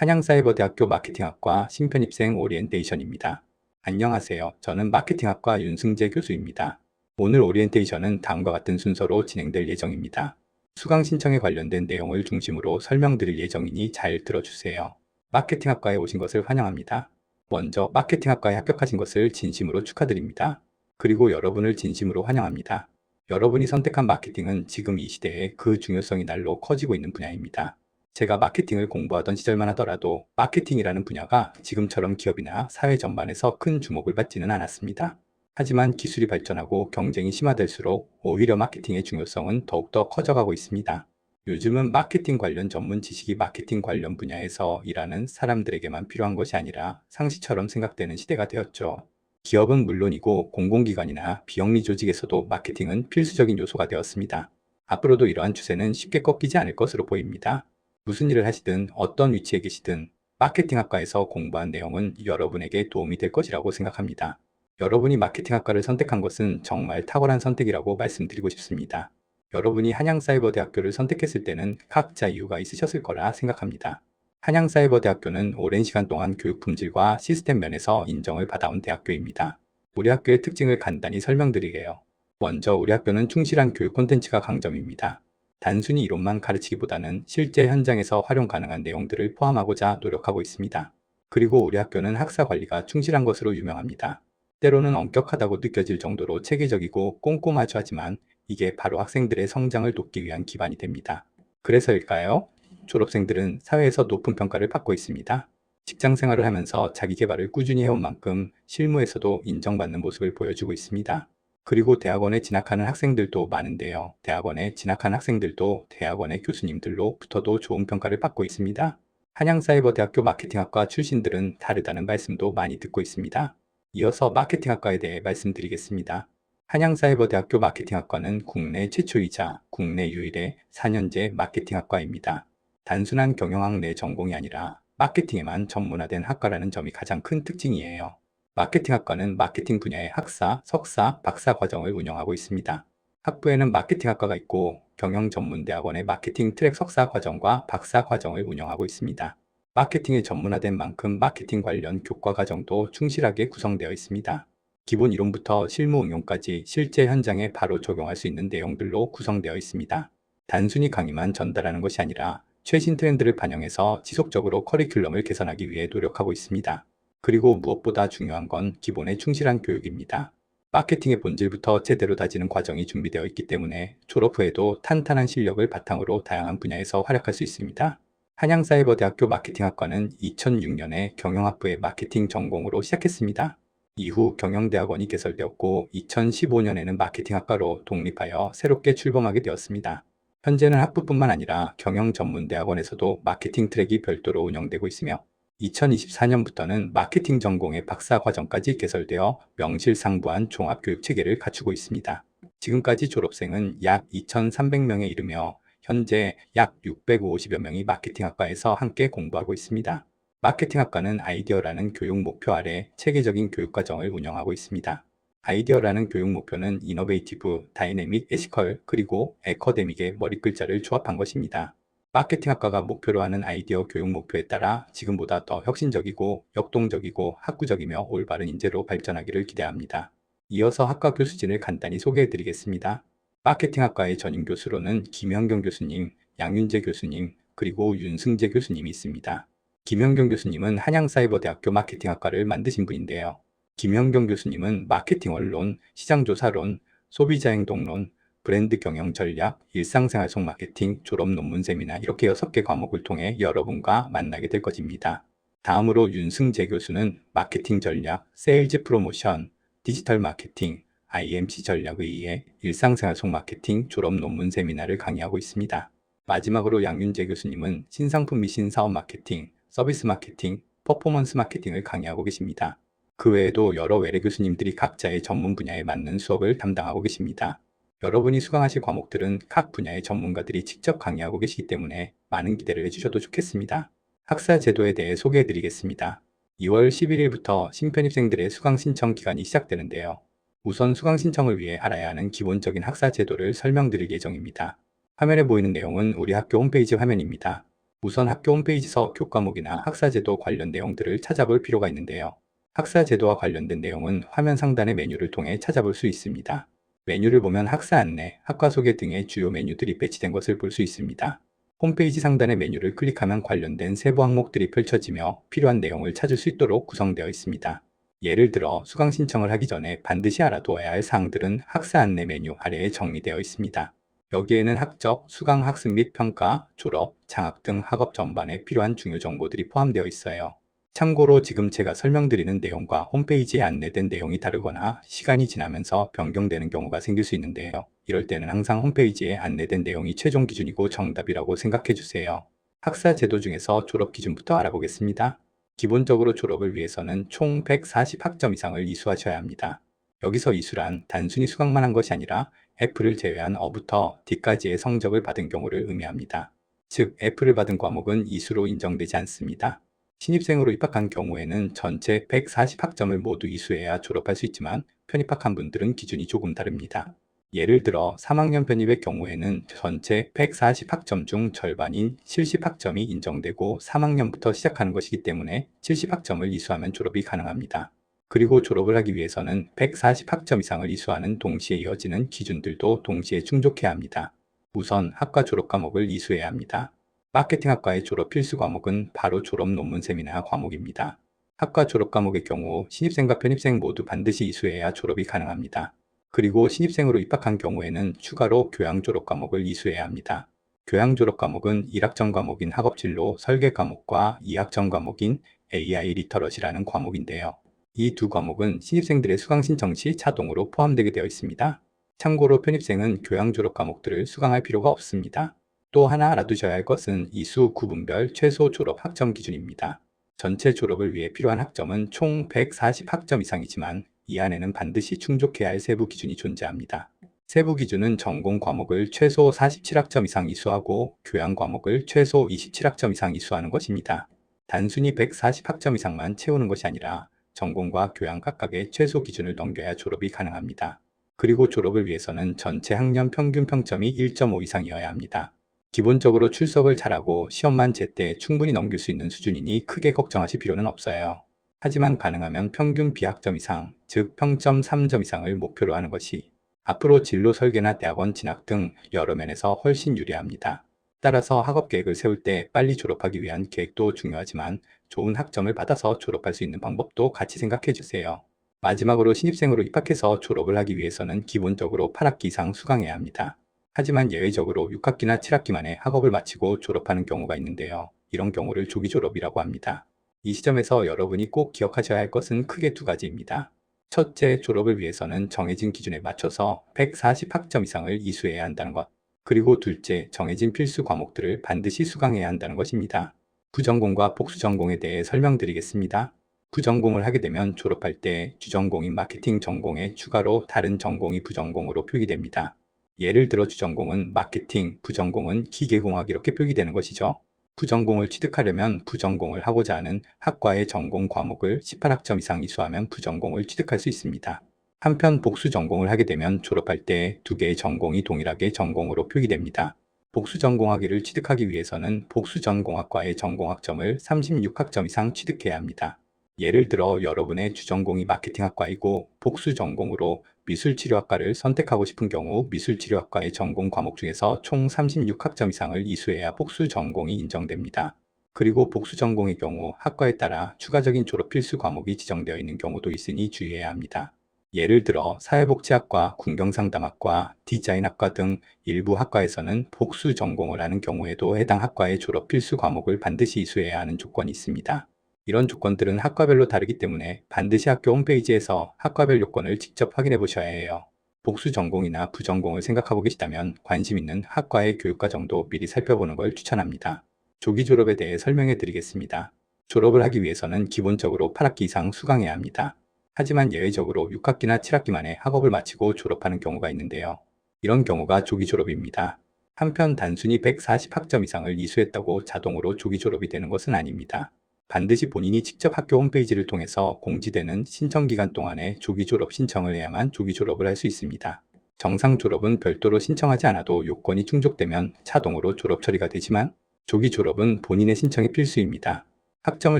한양사이버대학교 마케팅학과 신편입생 오리엔테이션입니다. 안녕하세요. 저는 마케팅학과 윤승재 교수입니다. 오늘 오리엔테이션은 다음과 같은 순서로 진행될 예정입니다. 수강 신청에 관련된 내용을 중심으로 설명드릴 예정이니 잘 들어주세요. 마케팅학과에 오신 것을 환영합니다. 먼저 마케팅학과에 합격하신 것을 진심으로 축하드립니다. 그리고 여러분을 진심으로 환영합니다. 여러분이 선택한 마케팅은 지금 이 시대에 그 중요성이 날로 커지고 있는 분야입니다. 제가 마케팅을 공부하던 시절만 하더라도 마케팅이라는 분야가 지금처럼 기업이나 사회 전반에서 큰 주목을 받지는 않았습니다. 하지만 기술이 발전하고 경쟁이 심화될수록 오히려 마케팅의 중요성은 더욱더 커져가고 있습니다. 요즘은 마케팅 관련 전문 지식이 마케팅 관련 분야에서 일하는 사람들에게만 필요한 것이 아니라 상시처럼 생각되는 시대가 되었죠. 기업은 물론이고 공공기관이나 비영리 조직에서도 마케팅은 필수적인 요소가 되었습니다. 앞으로도 이러한 추세는 쉽게 꺾이지 않을 것으로 보입니다. 무슨 일을 하시든 어떤 위치에 계시든 마케팅학과에서 공부한 내용은 여러분에게 도움이 될 것이라고 생각합니다. 여러분이 마케팅학과를 선택한 것은 정말 탁월한 선택이라고 말씀드리고 싶습니다. 여러분이 한양사이버대학교를 선택했을 때는 각자 이유가 있으셨을 거라 생각합니다. 한양사이버대학교는 오랜 시간 동안 교육 품질과 시스템 면에서 인정을 받아온 대학교입니다. 우리 학교의 특징을 간단히 설명드리게요. 먼저 우리 학교는 충실한 교육 콘텐츠가 강점입니다. 단순히 이론만 가르치기보다는 실제 현장에서 활용 가능한 내용들을 포함하고자 노력하고 있습니다. 그리고 우리 학교는 학사 관리가 충실한 것으로 유명합니다. 때로는 엄격하다고 느껴질 정도로 체계적이고 꼼꼼하죠 하지만 이게 바로 학생들의 성장을 돕기 위한 기반이 됩니다. 그래서일까요? 졸업생들은 사회에서 높은 평가를 받고 있습니다. 직장 생활을 하면서 자기 개발을 꾸준히 해온 만큼 실무에서도 인정받는 모습을 보여주고 있습니다. 그리고 대학원에 진학하는 학생들도 많은데요. 대학원에 진학한 학생들도 대학원의 교수님들로부터도 좋은 평가를 받고 있습니다. 한양사이버대학교 마케팅학과 출신들은 다르다는 말씀도 많이 듣고 있습니다. 이어서 마케팅학과에 대해 말씀드리겠습니다. 한양사이버대학교 마케팅학과는 국내 최초이자 국내 유일의 4년제 마케팅학과입니다. 단순한 경영학 내 전공이 아니라 마케팅에만 전문화된 학과라는 점이 가장 큰 특징이에요. 마케팅학과는 마케팅 분야의 학사, 석사, 박사 과정을 운영하고 있습니다. 학부에는 마케팅학과가 있고 경영전문대학원의 마케팅 트랙 석사 과정과 박사 과정을 운영하고 있습니다. 마케팅에 전문화된 만큼 마케팅 관련 교과 과정도 충실하게 구성되어 있습니다. 기본 이론부터 실무 응용까지 실제 현장에 바로 적용할 수 있는 내용들로 구성되어 있습니다. 단순히 강의만 전달하는 것이 아니라 최신 트렌드를 반영해서 지속적으로 커리큘럼을 개선하기 위해 노력하고 있습니다. 그리고 무엇보다 중요한 건 기본에 충실한 교육입니다. 마케팅의 본질부터 제대로 다지는 과정이 준비되어 있기 때문에 졸업 후에도 탄탄한 실력을 바탕으로 다양한 분야에서 활약할 수 있습니다. 한양사이버대학교 마케팅학과는 2006년에 경영학부의 마케팅 전공으로 시작했습니다. 이후 경영대학원이 개설되었고 2015년에는 마케팅학과로 독립하여 새롭게 출범하게 되었습니다. 현재는 학부뿐만 아니라 경영전문대학원에서도 마케팅 트랙이 별도로 운영되고 있으며 2024년부터는 마케팅 전공의 박사 과정까지 개설되어 명실상부한 종합교육체계를 갖추고 있습니다. 지금까지 졸업생은 약 2,300명에 이르며 현재 약 650여 명이 마케팅학과에서 함께 공부하고 있습니다. 마케팅학과는 아이디어라는 교육 목표 아래 체계적인 교육과정을 운영하고 있습니다. 아이디어라는 교육 목표는 이노베이티브, 다이내믹, 에시컬, 그리고 에커데믹의 머릿글자를 조합한 것입니다. 마케팅학과가 목표로 하는 아이디어 교육 목표에 따라 지금보다 더 혁신적이고 역동적이고 학구적이며 올바른 인재로 발전하기를 기대합니다. 이어서 학과 교수진을 간단히 소개해 드리겠습니다. 마케팅학과의 전임 교수로는 김현경 교수님, 양윤재 교수님, 그리고 윤승재 교수님이 있습니다. 김현경 교수님은 한양사이버대학교 마케팅학과를 만드신 분인데요. 김현경 교수님은 마케팅 원론, 시장조사론, 소비자 행동론, 브랜드 경영 전략, 일상생활 속 마케팅, 졸업 논문 세미나 이렇게 6개 과목을 통해 여러분과 만나게 될 것입니다. 다음으로 윤승재 교수는 마케팅 전략, 세일즈 프로모션, 디지털 마케팅, IMC 전략에 의해 일상생활 속 마케팅, 졸업 논문 세미나를 강의하고 있습니다. 마지막으로 양윤재 교수님은 신상품 및 신사업 마케팅, 서비스 마케팅, 퍼포먼스 마케팅을 강의하고 계십니다. 그 외에도 여러 외래 교수님들이 각자의 전문 분야에 맞는 수업을 담당하고 계십니다. 여러분이 수강하실 과목들은 각 분야의 전문가들이 직접 강의하고 계시기 때문에 많은 기대를 해주셔도 좋겠습니다. 학사 제도에 대해 소개해 드리겠습니다. 2월 11일부터 신편입생들의 수강 신청 기간이 시작되는데요. 우선 수강 신청을 위해 알아야 하는 기본적인 학사 제도를 설명드릴 예정입니다. 화면에 보이는 내용은 우리 학교 홈페이지 화면입니다. 우선 학교 홈페이지에서 교과목이나 학사제도 관련 내용들을 찾아볼 필요가 있는데요. 학사제도와 관련된 내용은 화면 상단의 메뉴를 통해 찾아볼 수 있습니다. 메뉴를 보면 학사 안내, 학과 소개 등의 주요 메뉴들이 배치된 것을 볼 수 있습니다. 홈페이지 상단의 메뉴를 클릭하면 관련된 세부 항목들이 펼쳐지며 필요한 내용을 찾을 수 있도록 구성되어 있습니다. 예를 들어 수강 신청을 하기 전에 반드시 알아두어야 할 사항들은 학사 안내 메뉴 아래에 정리되어 있습니다. 여기에는 학적, 수강 학습 및 평가, 졸업, 장학 등 학업 전반에 필요한 중요 정보들이 포함되어 있어요. 참고로 지금 제가 설명드리는 내용과 홈페이지에 안내된 내용이 다르거나 시간이 지나면서 변경되는 경우가 생길 수 있는데요. 이럴 때는 항상 홈페이지에 안내된 내용이 최종 기준이고 정답이라고 생각해 주세요. 학사 제도 중에서 졸업 기준부터 알아보겠습니다. 기본적으로 졸업을 위해서는 총 140학점 이상을 이수하셔야 합니다. 여기서 이수란 단순히 수강만 한 것이 아니라 F를 제외한 어부터 D까지의 성적을 받은 경우를 의미합니다. 즉, F를 받은 과목은 이수로 인정되지 않습니다. 신입생으로 입학한 경우에는 전체 140학점을 모두 이수해야 졸업할 수 있지만 편입학한 분들은 기준이 조금 다릅니다. 예를 들어 3학년 편입의 경우에는 전체 140학점 중 절반인 70학점이 인정되고 3학년부터 시작하는 것이기 때문에 70학점을 이수하면 졸업이 가능합니다. 그리고 졸업을 하기 위해서는 140학점 이상을 이수하는 동시에 이어지는 기준들도 동시에 충족해야 합니다. 우선 학과 졸업 과목을 이수해야 합니다. 마케팅학과의 졸업 필수 과목은 바로 졸업 논문 세미나 과목입니다. 학과 졸업 과목의 경우 신입생과 편입생 모두 반드시 이수해야 졸업이 가능합니다. 그리고 신입생으로 입학한 경우에는 추가로 교양 졸업 과목을 이수해야 합니다. 교양 졸업 과목은 1학점 과목인 학업진로 설계 과목과 2학점 과목인 AI 리터러시라는 과목인데요. 이 두 과목은 신입생들의 수강 신청 시 자동으로 포함되게 되어 있습니다. 참고로 편입생은 교양 졸업 과목들을 수강할 필요가 없습니다. 또 하나 알아두셔야 할 것은 이수 구분별 최소 졸업 학점 기준입니다. 전체 졸업을 위해 필요한 학점은 총 140학점 이상이지만 이 안에는 반드시 충족해야 할 세부 기준이 존재합니다. 세부 기준은 전공 과목을 최소 47학점 이상 이수하고 교양 과목을 최소 27학점 이상 이수하는 것입니다. 단순히 140학점 이상만 채우는 것이 아니라 전공과 교양 각각의 최소 기준을 넘겨야 졸업이 가능합니다. 그리고 졸업을 위해서는 전체 학년 평균 평점이 1.5 이상이어야 합니다. 기본적으로 출석을 잘하고 시험만 제때 충분히 넘길 수 있는 수준이니 크게 걱정하실 필요는 없어요. 하지만 가능하면 평균 비학점 이상, 즉 평점 3점 이상을 목표로 하는 것이 앞으로 진로 설계나 대학원 진학 등 여러 면에서 훨씬 유리합니다. 따라서 학업 계획을 세울 때 빨리 졸업하기 위한 계획도 중요하지만 좋은 학점을 받아서 졸업할 수 있는 방법도 같이 생각해 주세요. 마지막으로 신입생으로 입학해서 졸업을 하기 위해서는 기본적으로 8학기 이상 수강해야 합니다. 하지만 예외적으로 6학기나 7학기 만에 학업을 마치고 졸업하는 경우가 있는데요. 이런 경우를 조기 졸업이라고 합니다. 이 시점에서 여러분이 꼭 기억하셔야 할 것은 크게 두 가지입니다. 첫째, 졸업을 위해서는 정해진 기준에 맞춰서 140학점 이상을 이수해야 한다는 것. 그리고 둘째, 정해진 필수 과목들을 반드시 수강해야 한다는 것입니다. 부전공과 복수전공에 대해 설명드리겠습니다. 부전공을 하게 되면 졸업할 때 주전공인 마케팅 전공에 추가로 다른 전공이 부전공으로 표기됩니다. 예를 들어 주전공은 마케팅, 부전공은 기계공학 이렇게 표기되는 것이죠. 부전공을 취득하려면 부전공을 하고자 하는 학과의 전공 과목을 18학점 이상 이수하면 부전공을 취득할 수 있습니다. 한편 복수 전공을 하게 되면 졸업할 때 두 개의 전공이 동일하게 전공으로 표기됩니다. 복수 전공학위를 취득하기 위해서는 복수 전공학과의 전공학점을 36학점 이상 취득해야 합니다. 예를 들어 여러분의 주전공이 마케팅학과이고 복수 전공으로 미술치료학과를 선택하고 싶은 경우 미술치료학과의 전공 과목 중에서 총 36학점 이상을 이수해야 복수 전공이 인정됩니다. 그리고 복수 전공의 경우 학과에 따라 추가적인 졸업 필수 과목이 지정되어 있는 경우도 있으니 주의해야 합니다. 예를 들어 사회복지학과, 군경상담학과, 디자인학과 등 일부 학과에서는 복수 전공을 하는 경우에도 해당 학과의 졸업 필수 과목을 반드시 이수해야 하는 조건이 있습니다. 이런 조건들은 학과별로 다르기 때문에 반드시 학교 홈페이지에서 학과별 요건을 직접 확인해 보셔야 해요. 복수 전공이나 부전공을 생각하고 계시다면 관심 있는 학과의 교육과정도 미리 살펴보는 걸 추천합니다. 조기 졸업에 대해 설명해 드리겠습니다. 졸업을 하기 위해서는 기본적으로 8학기 이상 수강해야 합니다. 하지만 예외적으로 6학기나 7학기 만에 학업을 마치고 졸업하는 경우가 있는데요. 이런 경우가 조기 졸업입니다. 한편 단순히 140학점 이상을 이수했다고 자동으로 조기 졸업이 되는 것은 아닙니다. 반드시 본인이 직접 학교 홈페이지를 통해서 공지되는 신청 기간 동안에 조기 졸업 신청을 해야만 조기 졸업을 할 수 있습니다. 정상 졸업은 별도로 신청하지 않아도 요건이 충족되면 자동으로 졸업 처리가 되지만 조기 졸업은 본인의 신청이 필수입니다. 학점을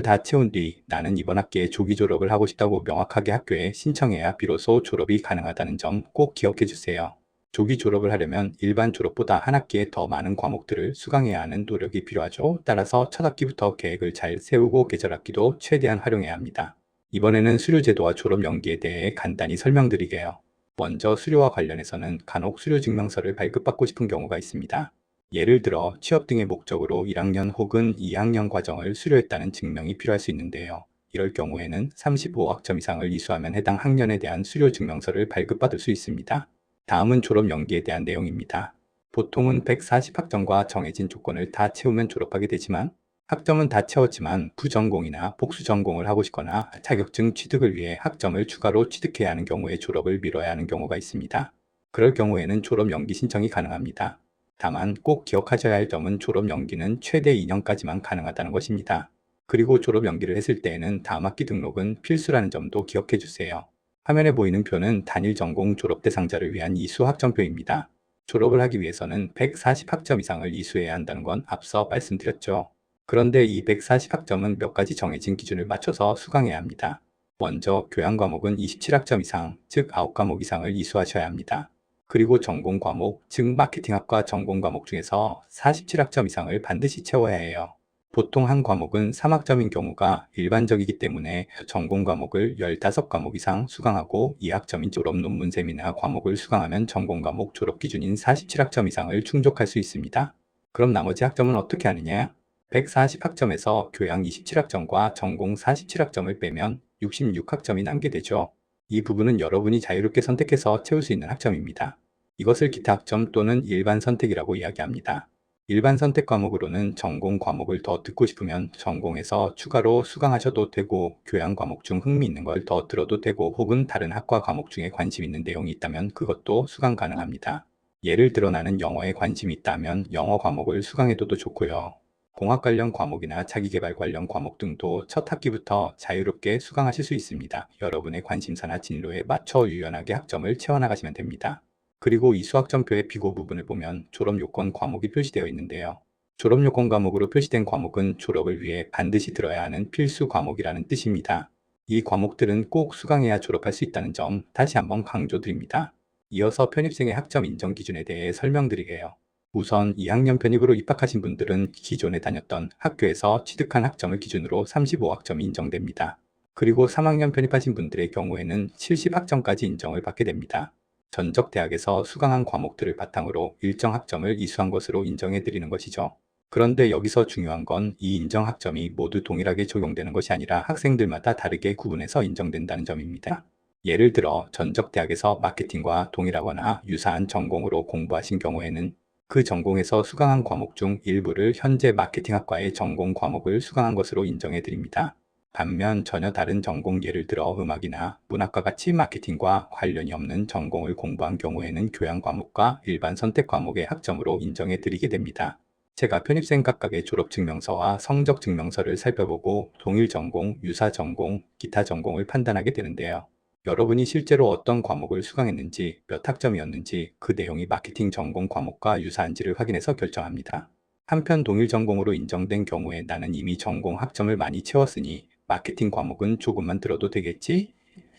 다 채운 뒤 나는 이번 학기에 조기 졸업을 하고 싶다고 명확하게 학교에 신청해야 비로소 졸업이 가능하다는 점 꼭 기억해 주세요. 조기 졸업을 하려면 일반 졸업보다 한 학기에 더 많은 과목들을 수강해야 하는 노력이 필요하죠. 따라서 첫 학기부터 계획을 잘 세우고 계절 학기도 최대한 활용해야 합니다. 이번에는 수료 제도와 졸업 연기에 대해 간단히 설명드리게요. 먼저 수료와 관련해서는 간혹 수료 증명서를 발급받고 싶은 경우가 있습니다. 예를 들어 취업 등의 목적으로 1학년 혹은 2학년 과정을 수료했다는 증명이 필요할 수 있는데요. 이럴 경우에는 35학점 이상을 이수하면 해당 학년에 대한 수료 증명서를 발급받을 수 있습니다. 다음은 졸업 연기에 대한 내용입니다. 보통은 140학점과 정해진 조건을 다 채우면 졸업하게 되지만 학점은 다 채웠지만 부전공이나 복수전공을 하고 싶거나 자격증 취득을 위해 학점을 추가로 취득해야 하는 경우에 졸업을 미뤄야 하는 경우가 있습니다. 그럴 경우에는 졸업 연기 신청이 가능합니다. 다만 꼭 기억하셔야 할 점은 졸업 연기는 최대 2년까지만 가능하다는 것입니다. 그리고 졸업 연기를 했을 때에는 다음 학기 등록은 필수라는 점도 기억해 주세요. 화면에 보이는 표는 단일 전공 졸업 대상자를 위한 이수 학점표입니다. 졸업을 하기 위해서는 140학점 이상을 이수해야 한다는 건 앞서 말씀드렸죠. 그런데 이 140학점은 몇 가지 정해진 기준을 맞춰서 수강해야 합니다. 먼저 교양 과목은 27학점 이상, 즉 9과목 이상을 이수하셔야 합니다. 그리고 전공 과목, 즉 마케팅학과 전공 과목 중에서 47학점 이상을 반드시 채워야 해요. 보통 한 과목은 3학점인 경우가 일반적이기 때문에 전공 과목을 15과목 이상 수강하고 2학점인 졸업 논문 세미나 과목을 수강하면 전공 과목 졸업 기준인 47학점 이상을 충족할 수 있습니다. 그럼 나머지 학점은 어떻게 하느냐? 140학점에서 교양 27학점과 전공 47학점을 빼면 66학점이 남게 되죠. 이 부분은 여러분이 자유롭게 선택해서 채울 수 있는 학점입니다. 이것을 기타 학점 또는 일반 선택이라고 이야기합니다. 일반 선택 과목으로는 전공 과목을 더 듣고 싶으면 전공에서 추가로 수강하셔도 되고 교양 과목 중 흥미 있는 걸 더 들어도 되고 혹은 다른 학과 과목 중에 관심 있는 내용이 있다면 그것도 수강 가능합니다. 예를 들어 나는 영어에 관심이 있다면 영어 과목을 수강해둬도 좋고요. 공학 관련 과목이나 자기계발 관련 과목 등도 첫 학기부터 자유롭게 수강하실 수 있습니다. 여러분의 관심사나 진로에 맞춰 유연하게 학점을 채워나가시면 됩니다. 그리고 이 수학점표의 비고 부분을 보면 졸업요건 과목이 표시되어 있는데요. 졸업요건 과목으로 표시된 과목은 졸업을 위해 반드시 들어야 하는 필수 과목이라는 뜻입니다. 이 과목들은 꼭 수강해야 졸업할 수 있다는 점 다시 한번 강조드립니다. 이어서 편입생의 학점 인정 기준에 대해 설명드리게요. 우선 2학년 편입으로 입학하신 분들은 기존에 다녔던 학교에서 취득한 학점을 기준으로 35학점이 인정됩니다. 그리고 3학년 편입하신 분들의 경우에는 70학점까지 인정을 받게 됩니다. 전적 대학에서 수강한 과목들을 바탕으로 일정 학점을 이수한 것으로 인정해 드리는 것이죠. 그런데 여기서 중요한 건 이 인정 학점이 모두 동일하게 적용되는 것이 아니라 학생들마다 다르게 구분해서 인정된다는 점입니다. 예를 들어 전적 대학에서 마케팅과 동일하거나 유사한 전공으로 공부하신 경우에는 그 전공에서 수강한 과목 중 일부를 현재 마케팅학과의 전공 과목을 수강한 것으로 인정해 드립니다. 반면 전혀 다른 전공 예를 들어 음악이나 문학과 같이 마케팅과 관련이 없는 전공을 공부한 경우에는 교양 과목과 일반 선택 과목의 학점으로 인정해 드리게 됩니다. 제가 편입생 각각의 졸업 증명서와 성적 증명서를 살펴보고 동일 전공, 유사 전공, 기타 전공을 판단하게 되는데요. 여러분이 실제로 어떤 과목을 수강했는지, 몇 학점이었는지 그 내용이 마케팅 전공 과목과 유사한지를 확인해서 결정합니다. 한편 동일 전공으로 인정된 경우에 나는 이미 전공 학점을 많이 채웠으니 마케팅 과목은 조금만 들어도 되겠지?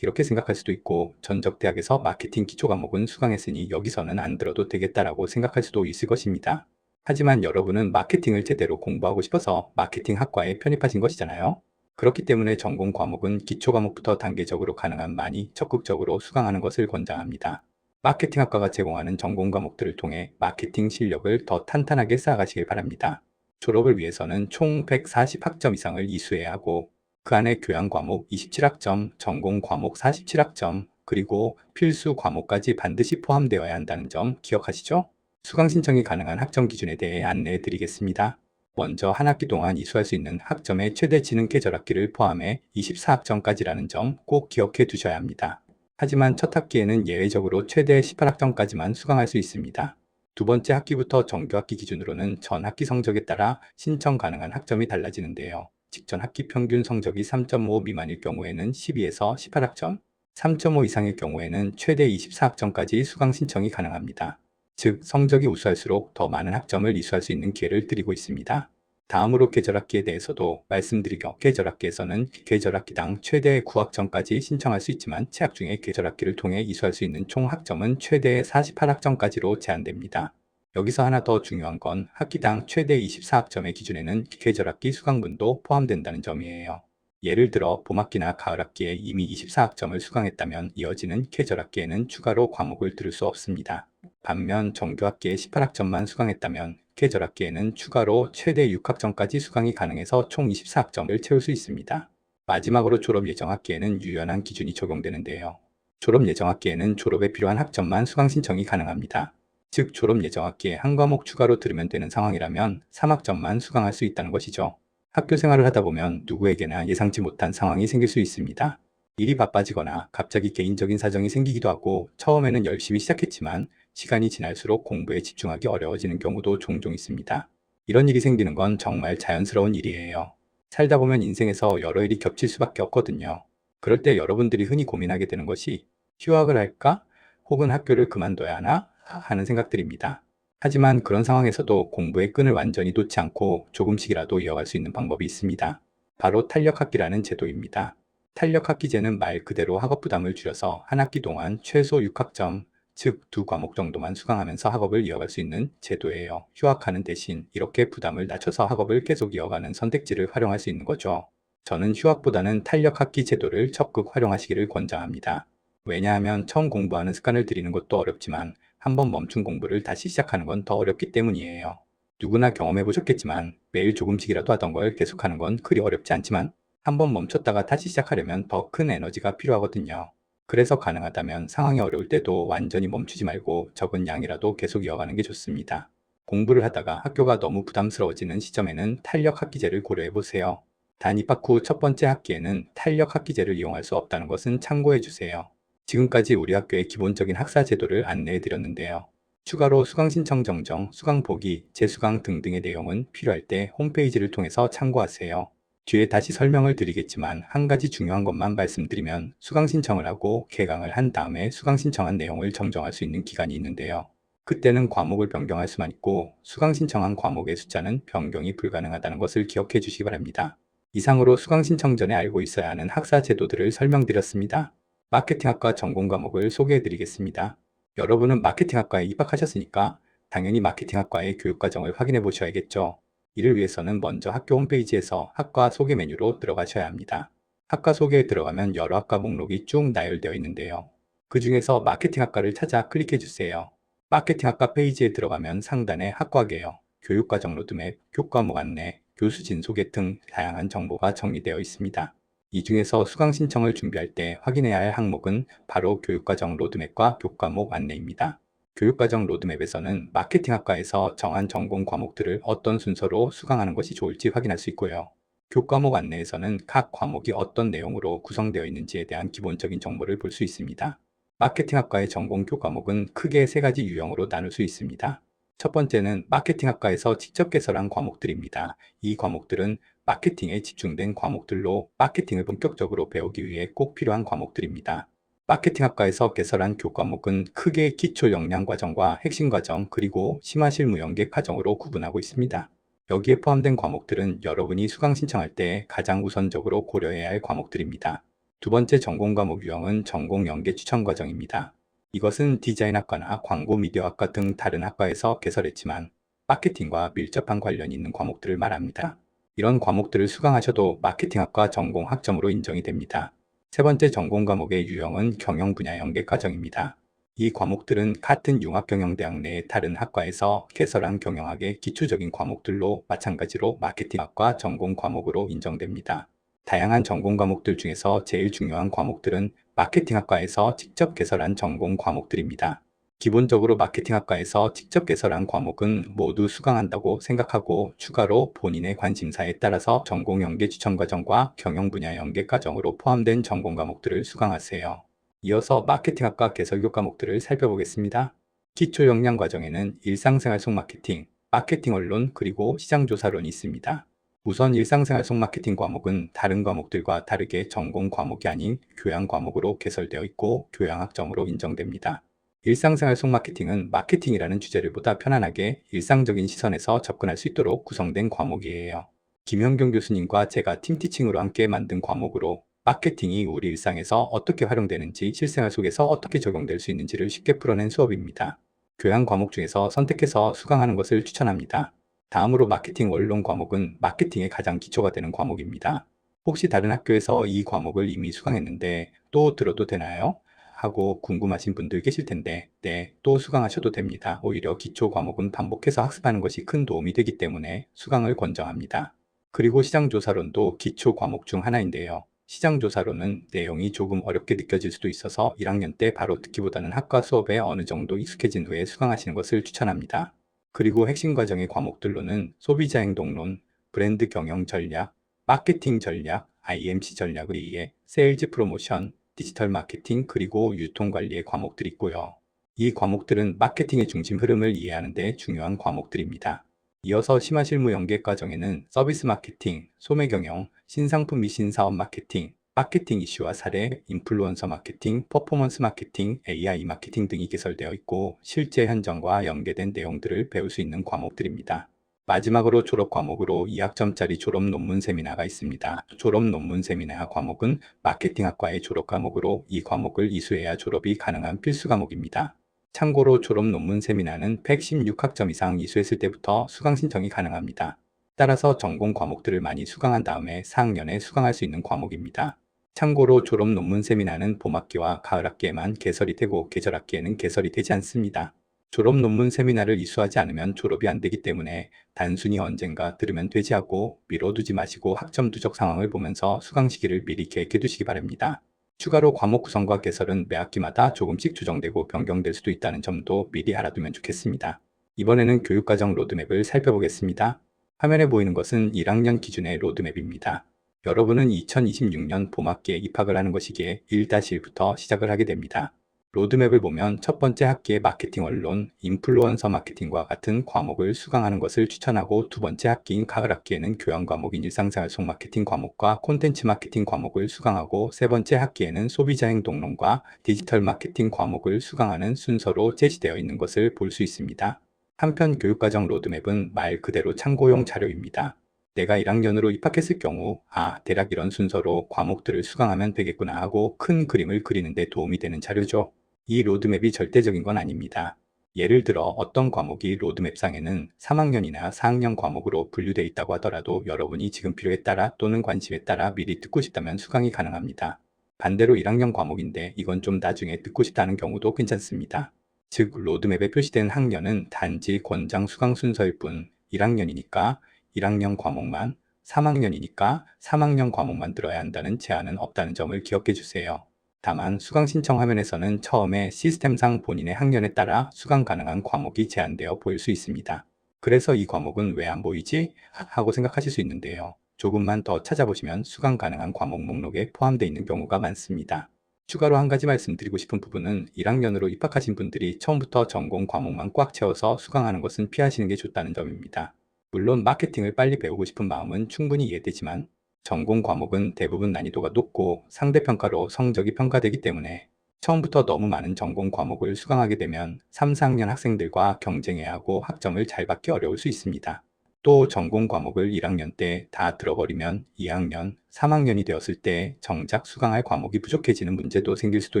이렇게 생각할 수도 있고 전적 대학에서 마케팅 기초 과목은 수강했으니 여기서는 안 들어도 되겠다라고 생각할 수도 있을 것입니다. 하지만 여러분은 마케팅을 제대로 공부하고 싶어서 마케팅 학과에 편입하신 것이잖아요. 그렇기 때문에 전공 과목은 기초 과목부터 단계적으로 가능한 많이 적극적으로 수강하는 것을 권장합니다. 마케팅 학과가 제공하는 전공 과목들을 통해 마케팅 실력을 더 탄탄하게 쌓아가시길 바랍니다. 졸업을 위해서는 총 140학점 이상을 이수해야 하고 그 안에 교양 과목 27학점, 전공 과목 47학점, 그리고 필수 과목까지 반드시 포함되어야 한다는 점 기억하시죠? 수강 신청이 가능한 학점 기준에 대해 안내해 드리겠습니다. 먼저 한 학기 동안 이수할 수 있는 학점의 최대치는 계절학기를 포함해 24학점까지라는 점 꼭 기억해 두셔야 합니다. 하지만 첫 학기에는 예외적으로 최대 18학점까지만 수강할 수 있습니다. 두 번째 학기부터 정규학기 기준으로는 전 학기 성적에 따라 신청 가능한 학점이 달라지는데요. 직전 학기 평균 성적이 3.5 미만일 경우에는 12에서 18학점, 3.5 이상일 경우에는 최대 24학점까지 수강 신청이 가능합니다. 즉, 성적이 우수할수록 더 많은 학점을 이수할 수 있는 기회를 드리고 있습니다. 다음으로 계절학기에 대해서도 말씀드리며 계절학기에서는 계절학기당 최대 9학점까지 신청할 수 있지만 채학 중에 계절학기를 통해 이수할 수 있는 총 학점은 최대 48학점까지로 제한됩니다. 여기서 하나 더 중요한 건 학기당 최대 24학점의 기준에는 계절학기 수강분도 포함된다는 점이에요. 예를 들어 봄학기나 가을학기에 이미 24학점을 수강했다면 이어지는 계절학기에는 추가로 과목을 들을 수 없습니다. 반면 정규학기에 18학점만 수강했다면 계절학기에는 추가로 최대 6학점까지 수강이 가능해서 총 24학점을 채울 수 있습니다. 마지막으로 졸업예정학기에는 유연한 기준이 적용되는데요. 졸업예정학기에는 졸업에 필요한 학점만 수강 신청이 가능합니다. 즉 졸업예정학기에 한 과목 추가로 들으면 되는 상황이라면 3학점만 수강할 수 있다는 것이죠. 학교 생활을 하다 보면 누구에게나 예상치 못한 상황이 생길 수 있습니다. 일이 바빠지거나 갑자기 개인적인 사정이 생기기도 하고 처음에는 열심히 시작했지만 시간이 지날수록 공부에 집중하기 어려워지는 경우도 종종 있습니다. 이런 일이 생기는 건 정말 자연스러운 일이에요. 살다 보면 인생에서 여러 일이 겹칠 수밖에 없거든요. 그럴 때 여러분들이 흔히 고민하게 되는 것이 휴학을 할까? 혹은 학교를 그만둬야 하나? 하는 생각들입니다. 하지만 그런 상황에서도 공부의 끈을 완전히 놓지 않고 조금씩이라도 이어갈 수 있는 방법이 있습니다. 바로 탄력학기라는 제도입니다. 탄력학기제는 말 그대로 학업 부담을 줄여서 한 학기 동안 최소 6학점, 즉 2과목 정도만 수강하면서 학업을 이어갈 수 있는 제도예요. 휴학하는 대신 이렇게 부담을 낮춰서 학업을 계속 이어가는 선택지를 활용할 수 있는 거죠. 저는 휴학보다는 탄력학기 제도를 적극 활용하시기를 권장합니다. 왜냐하면 처음 공부하는 습관을 들이는 것도 어렵지만 한번 멈춘 공부를 다시 시작하는 건 더 어렵기 때문이에요. 누구나 경험해 보셨겠지만 매일 조금씩이라도 하던 걸 계속하는 건 그리 어렵지 않지만 한번 멈췄다가 다시 시작하려면 더 큰 에너지가 필요하거든요. 그래서 가능하다면 상황이 어려울 때도 완전히 멈추지 말고 적은 양이라도 계속 이어가는 게 좋습니다. 공부를 하다가 학교가 너무 부담스러워지는 시점에는 탄력학기제를 고려해 보세요. 단 입학 후 첫 번째 학기에는 탄력학기제를 이용할 수 없다는 것은 참고해 주세요. 지금까지 우리 학교의 기본적인 학사 제도를 안내해 드렸는데요. 추가로 수강신청 정정, 수강 보기, 재수강 등등의 내용은 필요할 때 홈페이지를 통해서 참고하세요. 뒤에 다시 설명을 드리겠지만 한 가지 중요한 것만 말씀드리면 수강 신청을 하고 개강을 한 다음에 수강 신청한 내용을 정정할 수 있는 기간이 있는데요. 그때는 과목을 변경할 수만 있고 수강 신청한 과목의 숫자는 변경이 불가능하다는 것을 기억해 주시기 바랍니다. 이상으로 수강 신청 전에 알고 있어야 하는 학사 제도들을 설명드렸습니다. 마케팅학과 전공 과목을 소개해 드리겠습니다. 여러분은 마케팅학과에 입학하셨으니까 당연히 마케팅학과의 교육과정을 확인해 보셔야겠죠. 이를 위해서는 먼저 학교 홈페이지에서 학과 소개 메뉴로 들어가셔야 합니다. 학과 소개에 들어가면 여러 학과 목록이 쭉 나열되어 있는데요. 그 중에서 마케팅학과를 찾아 클릭해 주세요. 마케팅학과 페이지에 들어가면 상단에 학과 개요, 교육과정 로드맵, 교과목 안내, 교수 진소개 등 다양한 정보가 정리되어 있습니다. 이 중에서 수강 신청을 준비할 때 확인해야 할 항목은 바로 교육과정 로드맵과 교과목 안내입니다. 교육과정 로드맵에서는 마케팅학과에서 정한 전공 과목들을 어떤 순서로 수강하는 것이 좋을지 확인할 수 있고요. 교과목 안내에서는 각 과목이 어떤 내용으로 구성되어 있는지에 대한 기본적인 정보를 볼 수 있습니다. 마케팅학과의 전공 교과목은 크게 세 가지 유형으로 나눌 수 있습니다. 첫 번째는 마케팅학과에서 직접 개설한 과목들입니다. 이 과목들은 마케팅에 집중된 과목들로 마케팅을 본격적으로 배우기 위해 꼭 필요한 과목들입니다. 마케팅학과에서 개설한 교과목은 크게 기초 역량 과정과 핵심 과정 그리고 심화실무 연계 과정으로 구분하고 있습니다. 여기에 포함된 과목들은 여러분이 수강 신청할 때 가장 우선적으로 고려해야 할 과목들입니다. 두 번째 전공 과목 유형은 전공 연계 추천 과정입니다. 이것은 디자인학과나 광고 미디어학과 등 다른 학과에서 개설했지만 마케팅과 밀접한 관련이 있는 과목들을 말합니다. 이런 과목들을 수강하셔도 마케팅학과 전공 학점으로 인정이 됩니다. 세 번째 전공 과목의 유형은 경영 분야 연계 과정입니다. 이 과목들은 같은 융합경영대학 내 다른 학과에서 개설한 경영학의 기초적인 과목들로 마찬가지로 마케팅학과 전공 과목으로 인정됩니다. 다양한 전공 과목들 중에서 제일 중요한 과목들은 마케팅학과에서 직접 개설한 전공 과목들입니다. 기본적으로 마케팅학과에서 직접 개설한 과목은 모두 수강한다고 생각하고 추가로 본인의 관심사에 따라서 전공 연계 추천 과정과 경영 분야 연계 과정으로 포함된 전공 과목들을 수강하세요. 이어서 마케팅학과 개설교 과목들을 살펴보겠습니다. 기초 역량 과정에는 일상생활 속 마케팅, 마케팅 언론 그리고 시장조사론이 있습니다. 우선 일상생활 속 마케팅 과목은 다른 과목들과 다르게 전공 과목이 아닌 교양 과목으로 개설되어 있고 교양학점으로 인정됩니다. 일상생활 속 마케팅은 마케팅이라는 주제를 보다 편안하게 일상적인 시선에서 접근할 수 있도록 구성된 과목이에요. 김현경 교수님과 제가 팀티칭으로 함께 만든 과목으로 마케팅이 우리 일상에서 어떻게 활용되는지, 실생활 속에서 어떻게 적용될 수 있는지를 쉽게 풀어낸 수업입니다. 교양 과목 중에서 선택해서 수강하는 것을 추천합니다. 다음으로 마케팅 원론 과목은 마케팅의 가장 기초가 되는 과목입니다. 혹시 다른 학교에서 이 과목을 이미 수강했는데 또 들어도 되나요? 하고 궁금하신 분들 계실 텐데, 네, 또 수강하셔도 됩니다. 오히려 기초 과목은 반복해서 학습하는 것이 큰 도움이 되기 때문에 수강을 권장합니다. 그리고 시장조사론도 기초 과목 중 하나인데요. 시장조사론은 내용이 조금 어렵게 느껴질 수도 있어서 1학년 때 바로 듣기보다는 학과 수업에 어느 정도 익숙해진 후에 수강하시는 것을 추천합니다. 그리고 핵심 과정의 과목들로는 소비자 행동론, 브랜드 경영 전략, 마케팅 전략, IMC 전략에 의해 세일즈 프로모션, 디지털 마케팅, 그리고 유통 관리의 과목들이 있고요. 이 과목들은 마케팅의 중심 흐름을 이해하는 데 중요한 과목들입니다. 이어서 심화실무 연계 과정에는 서비스 마케팅, 소매 경영, 신상품 및 신사업 마케팅, 마케팅 이슈와 사례, 인플루언서 마케팅, 퍼포먼스 마케팅, AI 마케팅 등이 개설되어 있고 실제 현장과 연계된 내용들을 배울 수 있는 과목들입니다. 마지막으로 졸업 과목으로 2학점짜리 졸업 논문 세미나가 있습니다. 졸업 논문 세미나 과목은 마케팅학과의 졸업 과목으로 이 과목을 이수해야 졸업이 가능한 필수 과목입니다. 참고로 졸업 논문 세미나는 116학점 이상 이수했을 때부터 수강 신청이 가능합니다. 따라서 전공 과목들을 많이 수강한 다음에 4학년에 수강할 수 있는 과목입니다. 참고로 졸업 논문 세미나는 봄학기와 가을학기에만 개설이 되고 계절학기에는 개설이 되지 않습니다. 졸업 논문 세미나를 이수하지 않으면 졸업이 안 되기 때문에 단순히 언젠가 들으면 되지 하고 미뤄두지 마시고 학점 누적 상황을 보면서 수강 시기를 미리 계획해 두시기 바랍니다. 추가로 과목 구성과 개설은 매 학기마다 조금씩 조정되고 변경될 수도 있다는 점도 미리 알아두면 좋겠습니다. 이번에는 교육과정 로드맵을 살펴보겠습니다. 화면에 보이는 것은 1학년 기준의 로드맵입니다. 여러분은 2026년 봄학기에 입학을 하는 것이기에 1-1부터 시작을 하게 됩니다. 로드맵을 보면 첫 번째 학기에 마케팅 원론, 인플루언서 마케팅과 같은 과목을 수강하는 것을 추천하고 두 번째 학기인 가을 학기에는 교양 과목인 일상생활 속 마케팅 과목과 콘텐츠 마케팅 과목을 수강하고 세 번째 학기에는 소비자 행동론과 디지털 마케팅 과목을 수강하는 순서로 제시되어 있는 것을 볼 수 있습니다. 한편 교육과정 로드맵은 말 그대로 참고용 자료입니다. 내가 1학년으로 입학했을 경우 대략 이런 순서로 과목들을 수강하면 되겠구나 하고 큰 그림을 그리는 데 도움이 되는 자료죠. 이 로드맵이 절대적인 건 아닙니다. 예를 들어 어떤 과목이 로드맵상에는 3학년이나 4학년 과목으로 분류되어 있다고 하더라도 여러분이 지금 필요에 따라 또는 관심에 따라 미리 듣고 싶다면 수강이 가능합니다. 반대로 1학년 과목인데 이건 좀 나중에 듣고 싶다는 경우도 괜찮습니다. 즉 로드맵에 표시된 학년은 단지 권장 수강 순서일 뿐 1학년이니까 1학년 과목만, 3학년이니까 3학년 과목만 들어야 한다는 제한은 없다는 점을 기억해 주세요. 다만 수강 신청 화면에서는 처음에 시스템상 본인의 학년에 따라 수강 가능한 과목이 제한되어 보일 수 있습니다. 그래서 이 과목은 왜 안 보이지? 하고 생각하실 수 있는데요. 조금만 더 찾아보시면 수강 가능한 과목 목록에 포함되어 있는 경우가 많습니다. 추가로 한 가지 말씀드리고 싶은 부분은 1학년으로 입학하신 분들이 처음부터 전공 과목만 꽉 채워서 수강하는 것은 피하시는 게 좋다는 점입니다. 물론 마케팅을 빨리 배우고 싶은 마음은 충분히 이해되지만 전공 과목은 대부분 난이도가 높고 상대평가로 성적이 평가되기 때문에 처음부터 너무 많은 전공 과목을 수강하게 되면 3, 4학년 학생들과 경쟁해야 하고 학점을 잘 받기 어려울 수 있습니다. 또 전공 과목을 1학년 때 다 들어버리면 2학년, 3학년이 되었을 때 정작 수강할 과목이 부족해지는 문제도 생길 수도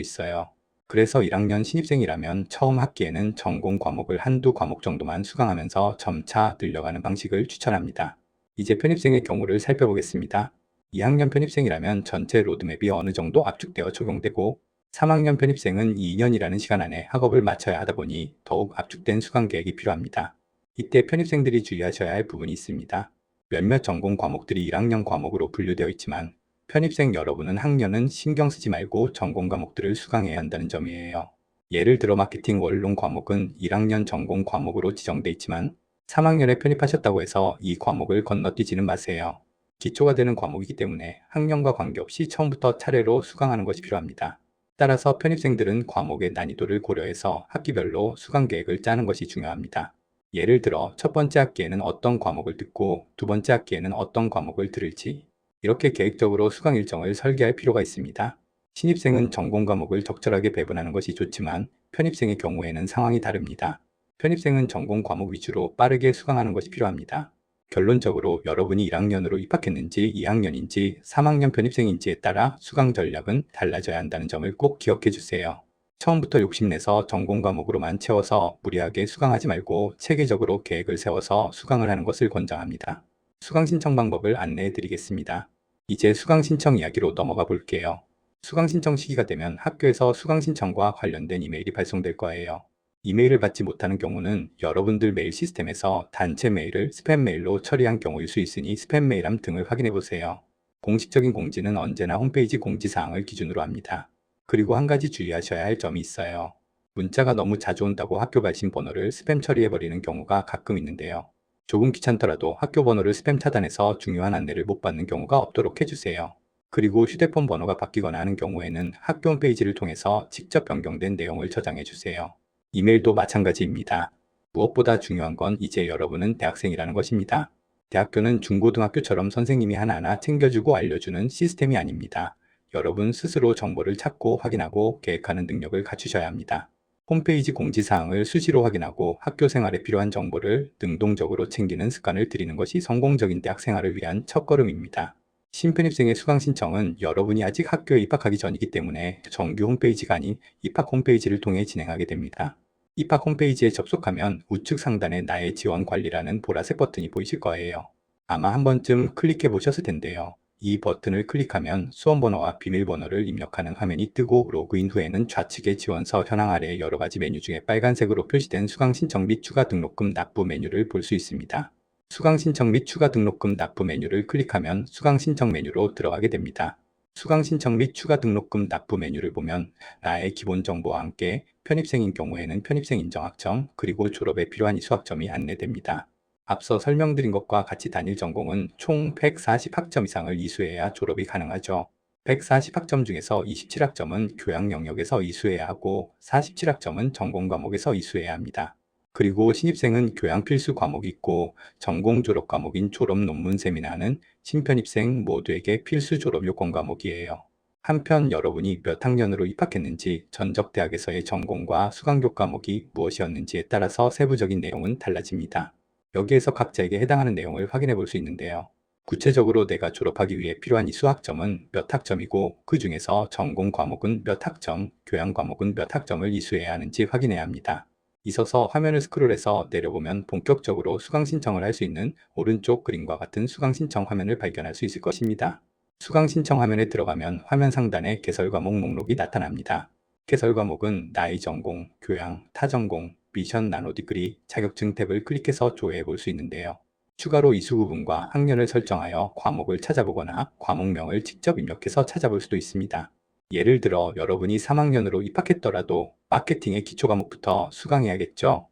있어요. 그래서 1학년 신입생이라면 처음 학기에는 전공 과목을 한두 과목 정도만 수강하면서 점차 늘려가는 방식을 추천합니다. 이제 편입생의 경우를 살펴보겠습니다. 2학년 편입생이라면 전체 로드맵이 어느 정도 압축되어 적용되고 3학년 편입생은 2년이라는 시간 안에 학업을 마쳐야 하다 보니 더욱 압축된 수강 계획이 필요합니다. 이때 편입생들이 주의하셔야 할 부분이 있습니다. 몇몇 전공 과목들이 1학년 과목으로 분류되어 있지만 편입생 여러분은 학년은 신경 쓰지 말고 전공 과목들을 수강해야 한다는 점이에요. 예를 들어 마케팅 원론 과목은 1학년 전공 과목으로 지정돼 있지만 3학년에 편입하셨다고 해서 이 과목을 건너뛰지는 마세요. 기초가 되는 과목이기 때문에 학년과 관계없이 처음부터 차례로 수강하는 것이 필요합니다. 따라서 편입생들은 과목의 난이도를 고려해서 학기별로 수강 계획을 짜는 것이 중요합니다. 예를 들어 첫 번째 학기에는 어떤 과목을 듣고 두 번째 학기에는 어떤 과목을 들을지 이렇게 계획적으로 수강 일정을 설계할 필요가 있습니다. 신입생은 전공 과목을 적절하게 배분하는 것이 좋지만 편입생의 경우에는 상황이 다릅니다. 편입생은 전공 과목 위주로 빠르게 수강하는 것이 필요합니다. 결론적으로 여러분이 1학년으로 입학했는지 2학년인지 3학년 편입생인지에 따라 수강 전략은 달라져야 한다는 점을 꼭 기억해 주세요. 처음부터 욕심내서 전공 과목으로만 채워서 무리하게 수강하지 말고 체계적으로 계획을 세워서 수강을 하는 것을 권장합니다. 수강 신청 방법을 안내해 드리겠습니다. 이제 수강 신청 이야기로 넘어가 볼게요. 수강 신청 시기가 되면 학교에서 수강 신청과 관련된 이메일이 발송될 거예요. 이메일을 받지 못하는 경우는 여러분들 메일 시스템에서 단체 메일을 스팸 메일로 처리한 경우일 수 있으니 스팸 메일함 등을 확인해 보세요. 공식적인 공지는 언제나 홈페이지 공지사항을 기준으로 합니다. 그리고 한 가지 주의하셔야 할 점이 있어요. 문자가 너무 자주 온다고 학교 발신 번호를 스팸 처리해버리는 경우가 가끔 있는데요. 조금 귀찮더라도 학교 번호를 스팸 차단해서 중요한 안내를 못 받는 경우가 없도록 해주세요. 그리고 휴대폰 번호가 바뀌거나 하는 경우에는 학교 홈페이지를 통해서 직접 변경된 내용을 저장해 주세요. 이메일도 마찬가지입니다. 무엇보다 중요한 건 이제 여러분은 대학생이라는 것입니다. 대학교는 중고등학교처럼 선생님이 하나하나 챙겨주고 알려주는 시스템이 아닙니다. 여러분 스스로 정보를 찾고 확인하고 계획하는 능력을 갖추셔야 합니다. 홈페이지 공지사항을 수시로 확인하고 학교 생활에 필요한 정보를 능동적으로 챙기는 습관을 들이는 것이 성공적인 대학 생활을 위한 첫걸음입니다. 신편입생의 수강 신청은 여러분이 아직 학교에 입학하기 전이기 때문에 정규 홈페이지가 아닌 입학 홈페이지를 통해 진행하게 됩니다. 입학 홈페이지에 접속하면 우측 상단에 나의 지원 관리라는 보라색 버튼이 보이실 거예요. 아마 한 번쯤 클릭해 보셨을 텐데요. 이 버튼을 클릭하면 수험번호와 비밀번호를 입력하는 화면이 뜨고 로그인 후에는 좌측의 지원서 현황 아래 여러 가지 메뉴 중에 빨간색으로 표시된 수강 신청 및 추가 등록금 납부 메뉴를 볼 수 있습니다. 수강 신청 및 추가 등록금 납부 메뉴를 클릭하면 수강 신청 메뉴로 들어가게 됩니다. 수강 신청 및 추가 등록금 납부 메뉴를 보면 나의 기본 정보와 함께 편입생인 경우에는 편입생 인정학점 그리고 졸업에 필요한 이수학점이 안내됩니다. 앞서 설명드린 것과 같이 단일 전공은 총 140학점 이상을 이수해야 졸업이 가능하죠. 140학점 중에서 27학점은 교양 영역에서 이수해야 하고 47학점은 전공 과목에서 이수해야 합니다. 그리고 신입생은 교양 필수 과목이 있고 전공 졸업 과목인 졸업 논문 세미나는 신편입생 모두에게 필수 졸업 요건 과목이에요. 한편 여러분이 몇 학년으로 입학했는지 전적 대학에서의 전공과 수강교 과목이 무엇이었는지에 따라서 세부적인 내용은 달라집니다. 여기에서 각자에게 해당하는 내용을 확인해 볼 수 있는데요. 구체적으로 내가 졸업하기 위해 필요한 이 수학점은 몇 학점이고 그 중에서 전공 과목은 몇 학점, 교양 과목은 몇 학점을 이수해야 하는지 확인해야 합니다. 있어서 화면을 스크롤해서 내려보면 본격적으로 수강 신청을 할 수 있는 오른쪽 그림과 같은 수강 신청 화면을 발견할 수 있을 것입니다. 수강 신청 화면에 들어가면 화면 상단에 개설 과목 목록이 나타납니다. 개설 과목은 나의 전공, 교양, 타전공, 미션 나노 디그리, 자격증 탭을 클릭해서 조회해 볼 수 있는데요. 추가로 이수 구분과 학년을 설정하여 과목을 찾아보거나 과목명을 직접 입력해서 찾아볼 수도 있습니다. 예를 들어 여러분이 3학년으로 입학했더라도 마케팅의 기초 과목부터 수강해야겠죠?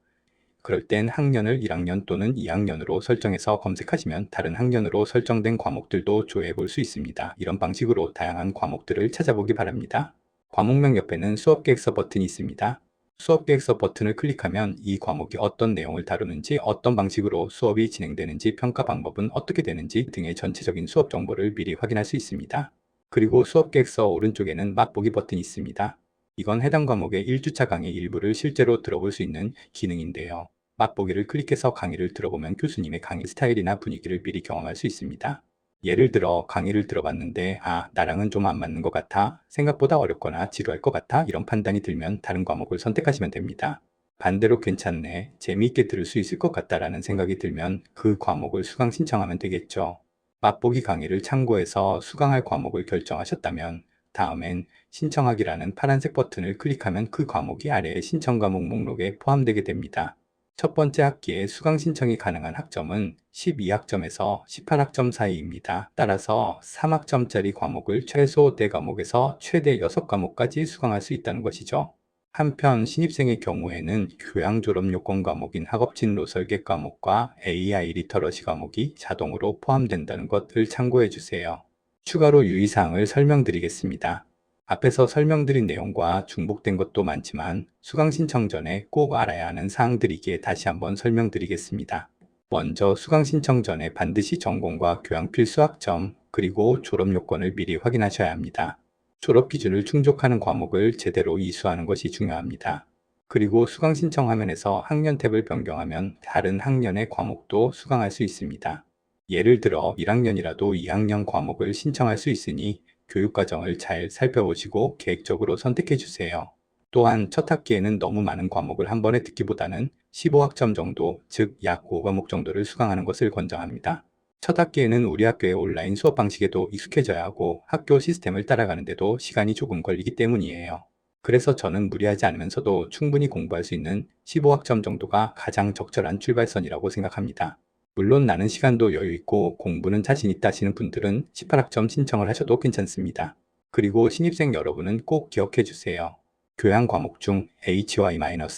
그럴 땐 학년을 1학년 또는 2학년으로 설정해서 검색하시면 다른 학년으로 설정된 과목들도 조회해 볼 수 있습니다. 이런 방식으로 다양한 과목들을 찾아보기 바랍니다. 과목명 옆에는 수업계획서 버튼이 있습니다. 수업계획서 버튼을 클릭하면 이 과목이 어떤 내용을 다루는지, 어떤 방식으로 수업이 진행되는지, 평가 방법은 어떻게 되는지 등의 전체적인 수업 정보를 미리 확인할 수 있습니다. 그리고 수업계획서 오른쪽에는 맛보기 버튼이 있습니다. 이건 해당 과목의 1주차 강의 일부를 실제로 들어볼 수 있는 기능인데요. 맛보기를 클릭해서 강의를 들어보면 교수님의 강의 스타일이나 분위기를 미리 경험할 수 있습니다. 예를 들어 강의를 들어봤는데 나랑은 좀 안 맞는 것 같아, 생각보다 어렵거나 지루할 것 같아 이런 판단이 들면 다른 과목을 선택하시면 됩니다. 반대로 괜찮네, 재미있게 들을 수 있을 것 같다라는 생각이 들면 그 과목을 수강 신청하면 되겠죠. 맛보기 강의를 참고해서 수강할 과목을 결정하셨다면 다음엔 신청하기라는 파란색 버튼을 클릭하면 그 과목이 아래의 신청 과목 목록에 포함되게 됩니다. 첫 번째 학기에 수강 신청이 가능한 학점은 12학점에서 18학점 사이입니다. 따라서 3학점짜리 과목을 최소 4과목에서 최대 6과목까지 수강할 수 있다는 것이죠. 한편 신입생의 경우에는 교양 졸업 요건 과목인 학업 진로 설계 과목과 AI 리터러시 과목이 자동으로 포함된다는 것을 참고해 주세요. 추가로 유의사항을 설명드리겠습니다. 앞에서 설명드린 내용과 중복된 것도 많지만 수강 신청 전에 꼭 알아야 하는 사항들이기에 다시 한번 설명드리겠습니다. 먼저 수강 신청 전에 반드시 전공과 교양 필수 학점 그리고 졸업 요건을 미리 확인하셔야 합니다. 졸업 기준을 충족하는 과목을 제대로 이수하는 것이 중요합니다. 그리고 수강 신청 화면에서 학년 탭을 변경하면 다른 학년의 과목도 수강할 수 있습니다. 예를 들어 1학년이라도 2학년 과목을 신청할 수 있으니 교육과정을 잘 살펴보시고 계획적으로 선택해 주세요. 또한 첫 학기에는 너무 많은 과목을 한 번에 듣기보다는 15학점 정도, 즉 약 5과목 정도를 수강하는 것을 권장합니다. 첫 학기에는 우리 학교의 온라인 수업 방식에도 익숙해져야 하고 학교 시스템을 따라가는데도 시간이 조금 걸리기 때문이에요. 그래서 저는 무리하지 않으면서도 충분히 공부할 수 있는 15학점 정도가 가장 적절한 출발선이라고 생각합니다. 물론 나는 시간도 여유 있고 공부는 자신 있다 하시는 분들은 18학점 신청을 하셔도 괜찮습니다. 그리고 신입생 여러분은 꼭 기억해 주세요. 교양 과목 중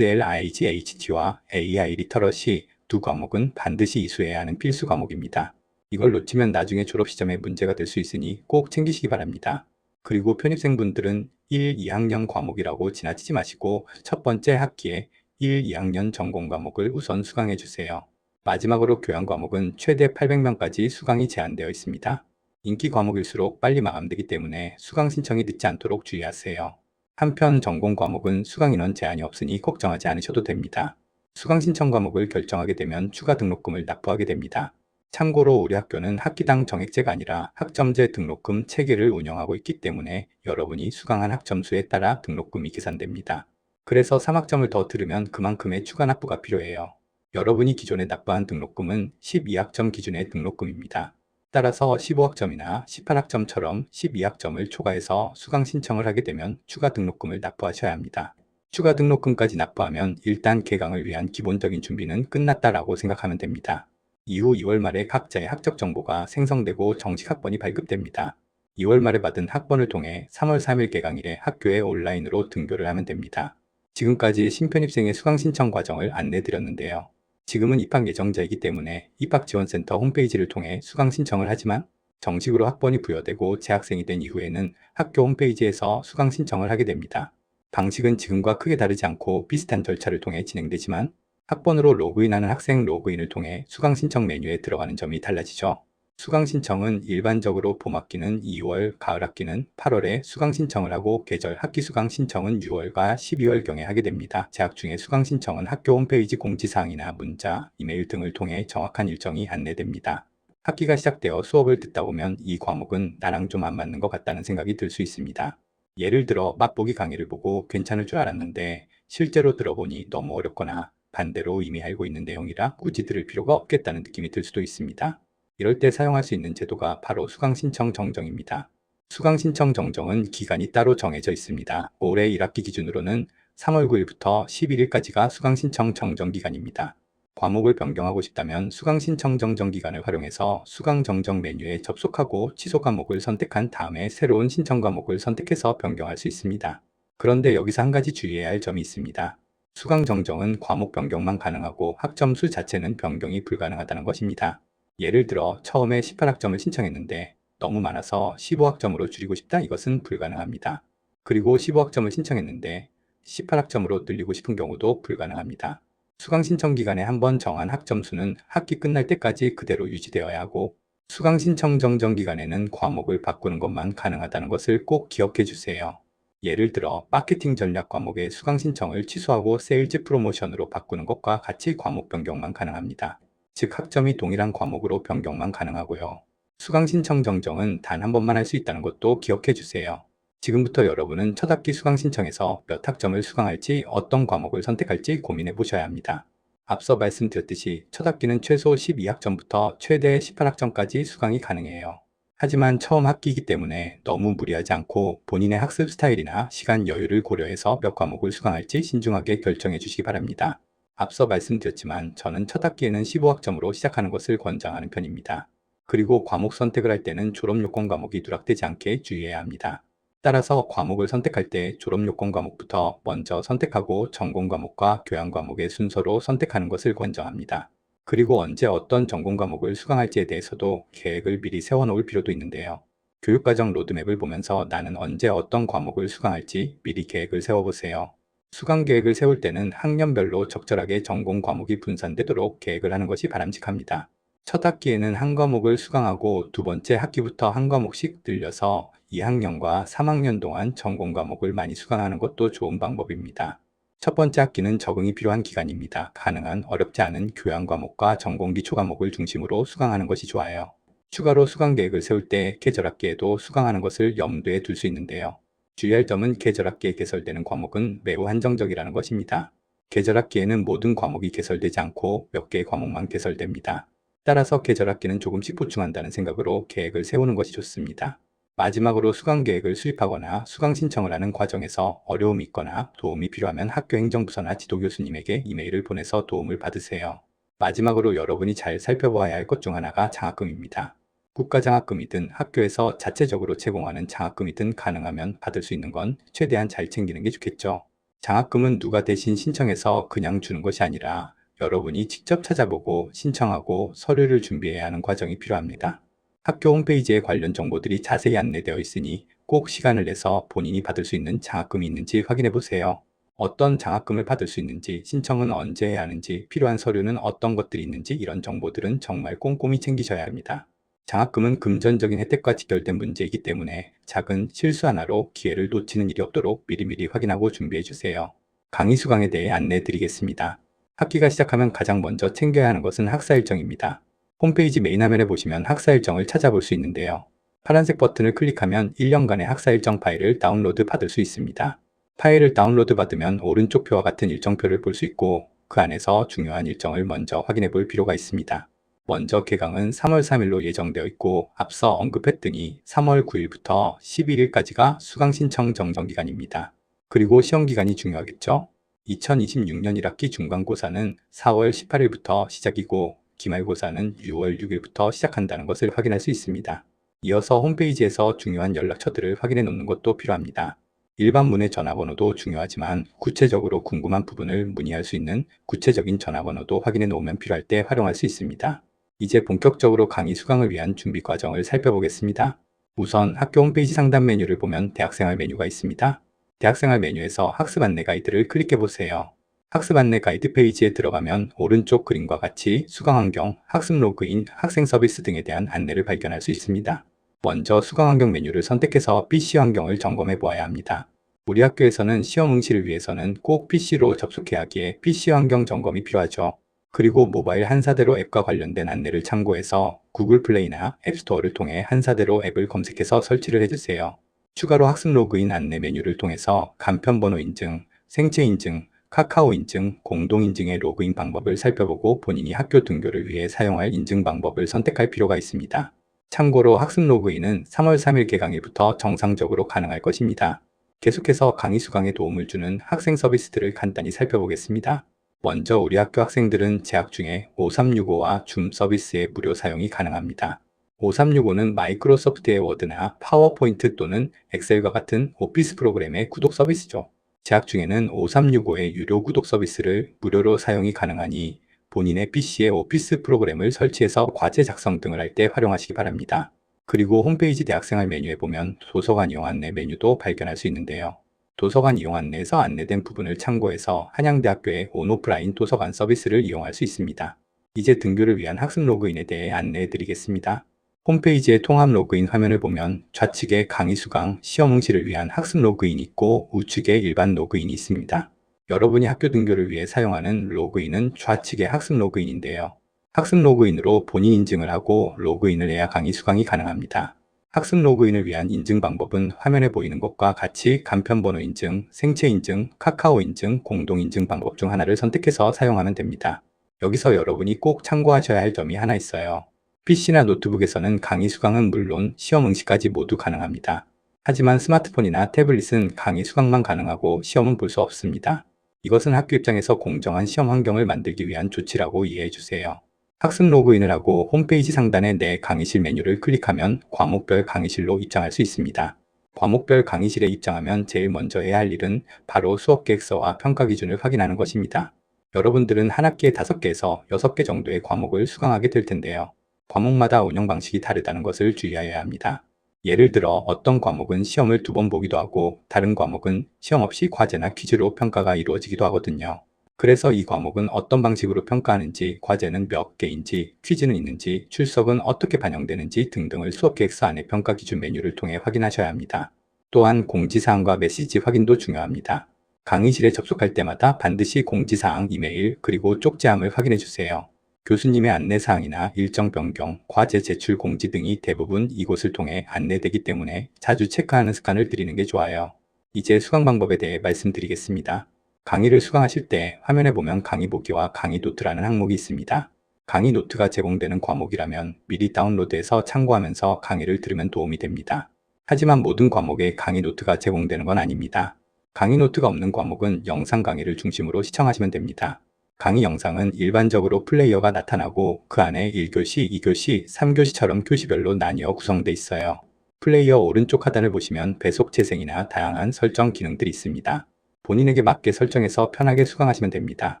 HY-LIGHT와 AI 리터러시 두 과목은 반드시 이수해야 하는 필수 과목입니다. 이걸 놓치면 나중에 졸업 시점에 문제가 될 수 있으니 꼭 챙기시기 바랍니다. 그리고 편입생분들은 1, 2학년 과목이라고 지나치지 마시고 첫 번째 학기에 1, 2학년 전공 과목을 우선 수강해 주세요. 마지막으로 교양 과목은 최대 800명까지 수강이 제한되어 있습니다. 인기 과목일수록 빨리 마감되기 때문에 수강 신청이 늦지 않도록 주의하세요. 한편 전공 과목은 수강 인원 제한이 없으니 걱정하지 않으셔도 됩니다. 수강 신청 과목을 결정하게 되면 추가 등록금을 납부하게 됩니다. 참고로 우리 학교는 학기당 정액제가 아니라 학점제 등록금 체계를 운영하고 있기 때문에 여러분이 수강한 학점수에 따라 등록금이 계산됩니다. 그래서 3학점을 더 들으면 그만큼의 추가 납부가 필요해요. 여러분이 기존에 납부한 등록금은 12학점 기준의 등록금입니다. 따라서 15학점이나 18학점처럼 12학점을 초과해서 수강 신청을 하게 되면 추가 등록금을 납부하셔야 합니다. 추가 등록금까지 납부하면 일단 개강을 위한 기본적인 준비는 끝났다라고 생각하면 됩니다. 이후 2월 말에 각자의 학적 정보가 생성되고 정식 학번이 발급됩니다. 2월 말에 받은 학번을 통해 3월 3일 개강일에 학교에 온라인으로 등교를 하면 됩니다. 지금까지 신편입생의 수강 신청 과정을 안내드렸는데요. 지금은 입학 예정자이기 때문에 입학지원센터 홈페이지를 통해 수강 신청을 하지만 정식으로 학번이 부여되고 재학생이 된 이후에는 학교 홈페이지에서 수강 신청을 하게 됩니다. 방식은 지금과 크게 다르지 않고 비슷한 절차를 통해 진행되지만 학번으로 로그인하는 학생 로그인을 통해 수강 신청 메뉴에 들어가는 점이 달라지죠. 수강 신청은 일반적으로 봄학기는 2월, 가을학기는 8월에 수강 신청을 하고 계절 학기 수강 신청은 6월과 12월경에 하게 됩니다. 재학 중에 수강 신청은 학교 홈페이지 공지사항이나 문자, 이메일 등을 통해 정확한 일정이 안내됩니다. 학기가 시작되어 수업을 듣다 보면 이 과목은 나랑 좀 안 맞는 것 같다는 생각이 들 수 있습니다. 예를 들어 맛보기 강의를 보고 괜찮을 줄 알았는데 실제로 들어보니 너무 어렵거나 반대로 이미 알고 있는 내용이라 굳이 들을 필요가 없겠다는 느낌이 들 수도 있습니다. 이럴 때 사용할 수 있는 제도가 바로 수강신청 정정입니다. 수강신청 정정은 기간이 따로 정해져 있습니다. 올해 1학기 기준으로는 3월 9일부터 11일까지가 수강신청 정정 기간입니다. 과목을 변경하고 싶다면 수강신청 정정 기간을 활용해서 수강 정정 메뉴에 접속하고 취소 과목을 선택한 다음에 새로운 신청 과목을 선택해서 변경할 수 있습니다. 그런데 여기서 한 가지 주의해야 할 점이 있습니다. 수강 정정은 과목 변경만 가능하고 학점수 자체는 변경이 불가능하다는 것입니다. 예를 들어 처음에 18학점을 신청했는데 너무 많아서 15학점으로 줄이고 싶다, 이것은 불가능합니다. 그리고 15학점을 신청했는데 18학점으로 늘리고 싶은 경우도 불가능합니다. 수강 신청 기간에 한번 정한 학점수는 학기 끝날 때까지 그대로 유지되어야 하고 수강 신청 정정 기간에는 과목을 바꾸는 것만 가능하다는 것을 꼭 기억해 주세요. 예를 들어 마케팅 전략 과목의 수강 신청을 취소하고 세일즈 프로모션으로 바꾸는 것과 같이 과목 변경만 가능합니다. 즉 학점이 동일한 과목으로 변경만 가능하고요. 수강 신청 정정은 단 한 번만 할 수 있다는 것도 기억해 주세요. 지금부터 여러분은 첫 학기 수강 신청에서 몇 학점을 수강할지 어떤 과목을 선택할지 고민해 보셔야 합니다. 앞서 말씀드렸듯이 첫 학기는 최소 12학점부터 최대 18학점까지 수강이 가능해요. 하지만 처음 학기이기 때문에 너무 무리하지 않고 본인의 학습 스타일이나 시간 여유를 고려해서 몇 과목을 수강할지 신중하게 결정해 주시기 바랍니다. 앞서 말씀드렸지만 저는 첫 학기에는 15학점으로 시작하는 것을 권장하는 편입니다. 그리고 과목 선택을 할 때는 졸업요건 과목이 누락되지 않게 주의해야 합니다. 따라서 과목을 선택할 때 졸업요건 과목부터 먼저 선택하고 전공 과목과 교양 과목의 순서로 선택하는 것을 권장합니다. 그리고 언제 어떤 전공 과목을 수강할지에 대해서도 계획을 미리 세워놓을 필요도 있는데요. 교육과정 로드맵을 보면서 나는 언제 어떤 과목을 수강할지 미리 계획을 세워보세요. 수강 계획을 세울 때는 학년별로 적절하게 전공 과목이 분산되도록 계획을 하는 것이 바람직합니다. 첫 학기에는 한 과목을 수강하고 두 번째 학기부터 한 과목씩 늘려서 2학년과 3학년 동안 전공 과목을 많이 수강하는 것도 좋은 방법입니다. 첫 번째 학기는 적응이 필요한 기간입니다. 가능한 어렵지 않은 교양 과목과 전공 기초 과목을 중심으로 수강하는 것이 좋아요. 추가로 수강 계획을 세울 때 계절학기에도 수강하는 것을 염두에 둘 수 있는데요. 주의할 점은 계절학기에 개설되는 과목은 매우 한정적이라는 것입니다. 계절학기에는 모든 과목이 개설되지 않고 몇 개의 과목만 개설됩니다. 따라서 계절학기는 조금씩 보충한다는 생각으로 계획을 세우는 것이 좋습니다. 마지막으로 수강 계획을 수립하거나 수강 신청을 하는 과정에서 어려움이 있거나 도움이 필요하면 학교 행정부서나 지도교수님에게 이메일을 보내서 도움을 받으세요. 마지막으로 여러분이 잘 살펴봐야 할 것 중 하나가 장학금입니다. 국가장학금이든 학교에서 자체적으로 제공하는 장학금이든 가능하면 받을 수 있는 건 최대한 잘 챙기는 게 좋겠죠. 장학금은 누가 대신 신청해서 그냥 주는 것이 아니라 여러분이 직접 찾아보고 신청하고 서류를 준비해야 하는 과정이 필요합니다. 학교 홈페이지에 관련 정보들이 자세히 안내되어 있으니 꼭 시간을 내서 본인이 받을 수 있는 장학금이 있는지 확인해 보세요. 어떤 장학금을 받을 수 있는지, 신청은 언제 해야 하는지, 필요한 서류는 어떤 것들이 있는지 이런 정보들은 정말 꼼꼼히 챙기셔야 합니다. 장학금은 금전적인 혜택과 직결된 문제이기 때문에 작은 실수 하나로 기회를 놓치는 일이 없도록 미리미리 확인하고 준비해 주세요. 강의 수강에 대해 안내해 드리겠습니다. 학기가 시작하면 가장 먼저 챙겨야 하는 것은 학사 일정입니다. 홈페이지 메인 화면에 보시면 학사 일정을 찾아볼 수 있는데요. 파란색 버튼을 클릭하면 1년간의 학사 일정 파일을 다운로드 받을 수 있습니다. 파일을 다운로드 받으면 오른쪽 표와 같은 일정표를 볼 수 있고 그 안에서 중요한 일정을 먼저 확인해 볼 필요가 있습니다. 먼저 개강은 3월 3일로 예정되어 있고 앞서 언급했더니 3월 9일부터 11일까지가 수강 신청 정정 기간입니다. 그리고 시험 기간이 중요하겠죠? 2026년 1학기 중간고사는 4월 18일부터 시작이고 기말고사는 6월 6일부터 시작한다는 것을 확인할 수 있습니다. 이어서 홈페이지에서 중요한 연락처들을 확인해 놓는 것도 필요합니다. 일반 문의 전화번호도 중요하지만 구체적으로 궁금한 부분을 문의할 수 있는 구체적인 전화번호도 확인해 놓으면 필요할 때 활용할 수 있습니다. 이제 본격적으로 강의 수강을 위한 준비 과정을 살펴보겠습니다. 우선 학교 홈페이지 상단 메뉴를 보면 대학생활 메뉴가 있습니다. 대학생활 메뉴에서 학습 안내 가이드를 클릭해 보세요. 학습 안내 가이드 페이지에 들어가면 오른쪽 그림과 같이 수강 환경, 학습 로그인, 학생 서비스 등에 대한 안내를 발견할 수 있습니다. 먼저 수강 환경 메뉴를 선택해서 PC 환경을 점검해 보아야 합니다. 우리 학교에서는 시험 응시를 위해서는 꼭 PC로 접속해야 하기에 PC 환경 점검이 필요하죠. 그리고 모바일 한사대로 앱과 관련된 안내를 참고해서 구글 플레이나 앱스토어를 통해 한사대로 앱을 검색해서 설치를 해주세요. 추가로 학습 로그인 안내 메뉴를 통해서 간편번호 인증, 생체 인증, 카카오 인증, 공동 인증의 로그인 방법을 살펴보고 본인이 학교 등교를 위해 사용할 인증 방법을 선택할 필요가 있습니다. 참고로 학습 로그인은 3월 3일 개강일부터 정상적으로 가능할 것입니다. 계속해서 강의 수강에 도움을 주는 학생 서비스들을 간단히 살펴보겠습니다. 먼저 우리 학교 학생들은 재학 중에 5365와 줌 서비스의 무료 사용이 가능합니다. 5365는 마이크로소프트의 워드나 파워포인트 또는 엑셀과 같은 오피스 프로그램의 구독 서비스죠. 재학 중에는 5365의 유료 구독 서비스를 무료로 사용이 가능하니 본인의 PC에 오피스 프로그램을 설치해서 과제 작성 등을 할 때 활용하시기 바랍니다. 그리고 홈페이지 대학생활 메뉴에 보면 도서관 이용 안내 메뉴도 발견할 수 있는데요. 도서관 이용 안내에서 안내된 부분을 참고해서 한양대학교의 온오프라인 도서관 서비스를 이용할 수 있습니다. 이제 등교를 위한 학습 로그인에 대해 안내해 드리겠습니다. 홈페이지의 통합 로그인 화면을 보면 좌측에 강의 수강, 시험 응시를 위한 학습 로그인이 있고 우측에 일반 로그인이 있습니다. 여러분이 학교 등교를 위해 사용하는 로그인은 좌측의 학습 로그인인데요. 학습 로그인으로 본인 인증을 하고 로그인을 해야 강의 수강이 가능합니다. 학습 로그인을 위한 인증 방법은 화면에 보이는 것과 같이 간편번호 인증, 생체 인증, 카카오 인증, 공동 인증 방법 중 하나를 선택해서 사용하면 됩니다. 여기서 여러분이 꼭 참고하셔야 할 점이 하나 있어요. PC나 노트북에서는 강의 수강은 물론 시험 응시까지 모두 가능합니다. 하지만 스마트폰이나 태블릿은 강의 수강만 가능하고 시험은 볼 수 없습니다. 이것은 학교 입장에서 공정한 시험 환경을 만들기 위한 조치라고 이해해 주세요. 학습 로그인을 하고 홈페이지 상단의 내 강의실 메뉴를 클릭하면 과목별 강의실로 입장할 수 있습니다. 과목별 강의실에 입장하면 제일 먼저 해야 할 일은 바로 수업 계획서와 평가 기준을 확인하는 것입니다. 여러분들은 한 학기에 5개에서 6개 정도의 과목을 수강하게 될 텐데요. 과목마다 운영 방식이 다르다는 것을 주의하여야 합니다. 예를 들어 어떤 과목은 시험을 2번 보기도 하고 다른 과목은 시험 없이 과제나 퀴즈로 평가가 이루어지기도 하거든요. 그래서 이 과목은 어떤 방식으로 평가하는지, 과제는 몇 개인지, 퀴즈는 있는지, 출석은 어떻게 반영되는지 등등을 수업 계획서 안에 평가 기준 메뉴를 통해 확인하셔야 합니다. 또한 공지사항과 메시지 확인도 중요합니다. 강의실에 접속할 때마다 반드시 공지사항, 이메일, 그리고 쪽지함을 확인해 주세요. 교수님의 안내사항이나 일정 변경, 과제 제출 공지 등이 대부분 이곳을 통해 안내되기 때문에 자주 체크하는 습관을 들이는 게 좋아요. 이제 수강 방법에 대해 말씀드리겠습니다. 강의를 수강하실 때 화면에 보면 강의 보기와 강의 노트라는 항목이 있습니다. 강의 노트가 제공되는 과목이라면 미리 다운로드해서 참고하면서 강의를 들으면 도움이 됩니다. 하지만 모든 과목에 강의 노트가 제공되는 건 아닙니다. 강의 노트가 없는 과목은 영상 강의를 중심으로 시청하시면 됩니다. 강의 영상은 일반적으로 플레이어가 나타나고 그 안에 1교시, 2교시, 3교시처럼 교시별로 나뉘어 구성되어 있어요. 플레이어 오른쪽 하단을 보시면 배속 재생이나 다양한 설정 기능들이 있습니다. 본인에게 맞게 설정해서 편하게 수강하시면 됩니다.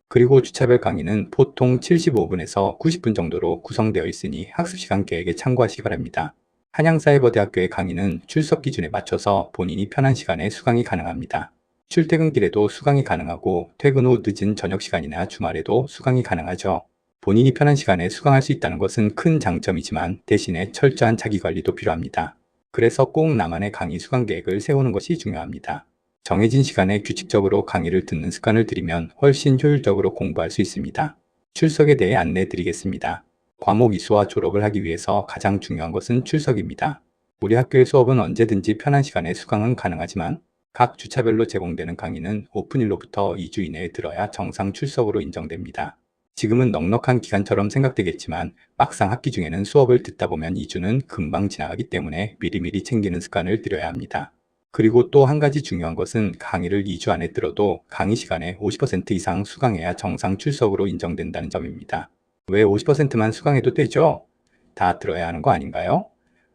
그리고 주차별 강의는 보통 75분에서 90분 정도로 구성되어 있으니 학습시간 계획에 참고하시기 바랍니다. 한양사이버대학교의 강의는 출석 기준에 맞춰서 본인이 편한 시간에 수강이 가능합니다. 출퇴근길에도 수강이 가능하고 퇴근 후 늦은 저녁 시간이나 주말에도 수강이 가능하죠. 본인이 편한 시간에 수강할 수 있다는 것은 큰 장점이지만 대신에 철저한 자기관리도 필요합니다. 그래서 꼭 나만의 강의 수강 계획을 세우는 것이 중요합니다. 정해진 시간에 규칙적으로 강의를 듣는 습관을 들이면 훨씬 효율적으로 공부할 수 있습니다. 출석에 대해 안내 드리겠습니다. 과목 이수와 졸업을 하기 위해서 가장 중요한 것은 출석입니다. 우리 학교의 수업은 언제든지 편한 시간에 수강은 가능하지만 각 주차별로 제공되는 강의는 오픈일로부터 2주 이내에 들어야 정상 출석으로 인정됩니다. 지금은 넉넉한 기간처럼 생각되겠지만 막상 학기 중에는 수업을 듣다 보면 2주는 금방 지나가기 때문에 미리미리 챙기는 습관을 들여야 합니다. 그리고 또 한 가지 중요한 것은 강의를 2주 안에 들어도 강의 시간에 50% 이상 수강해야 정상 출석으로 인정된다는 점입니다. 왜 50%만 수강해도 되죠? 다 들어야 하는 거 아닌가요?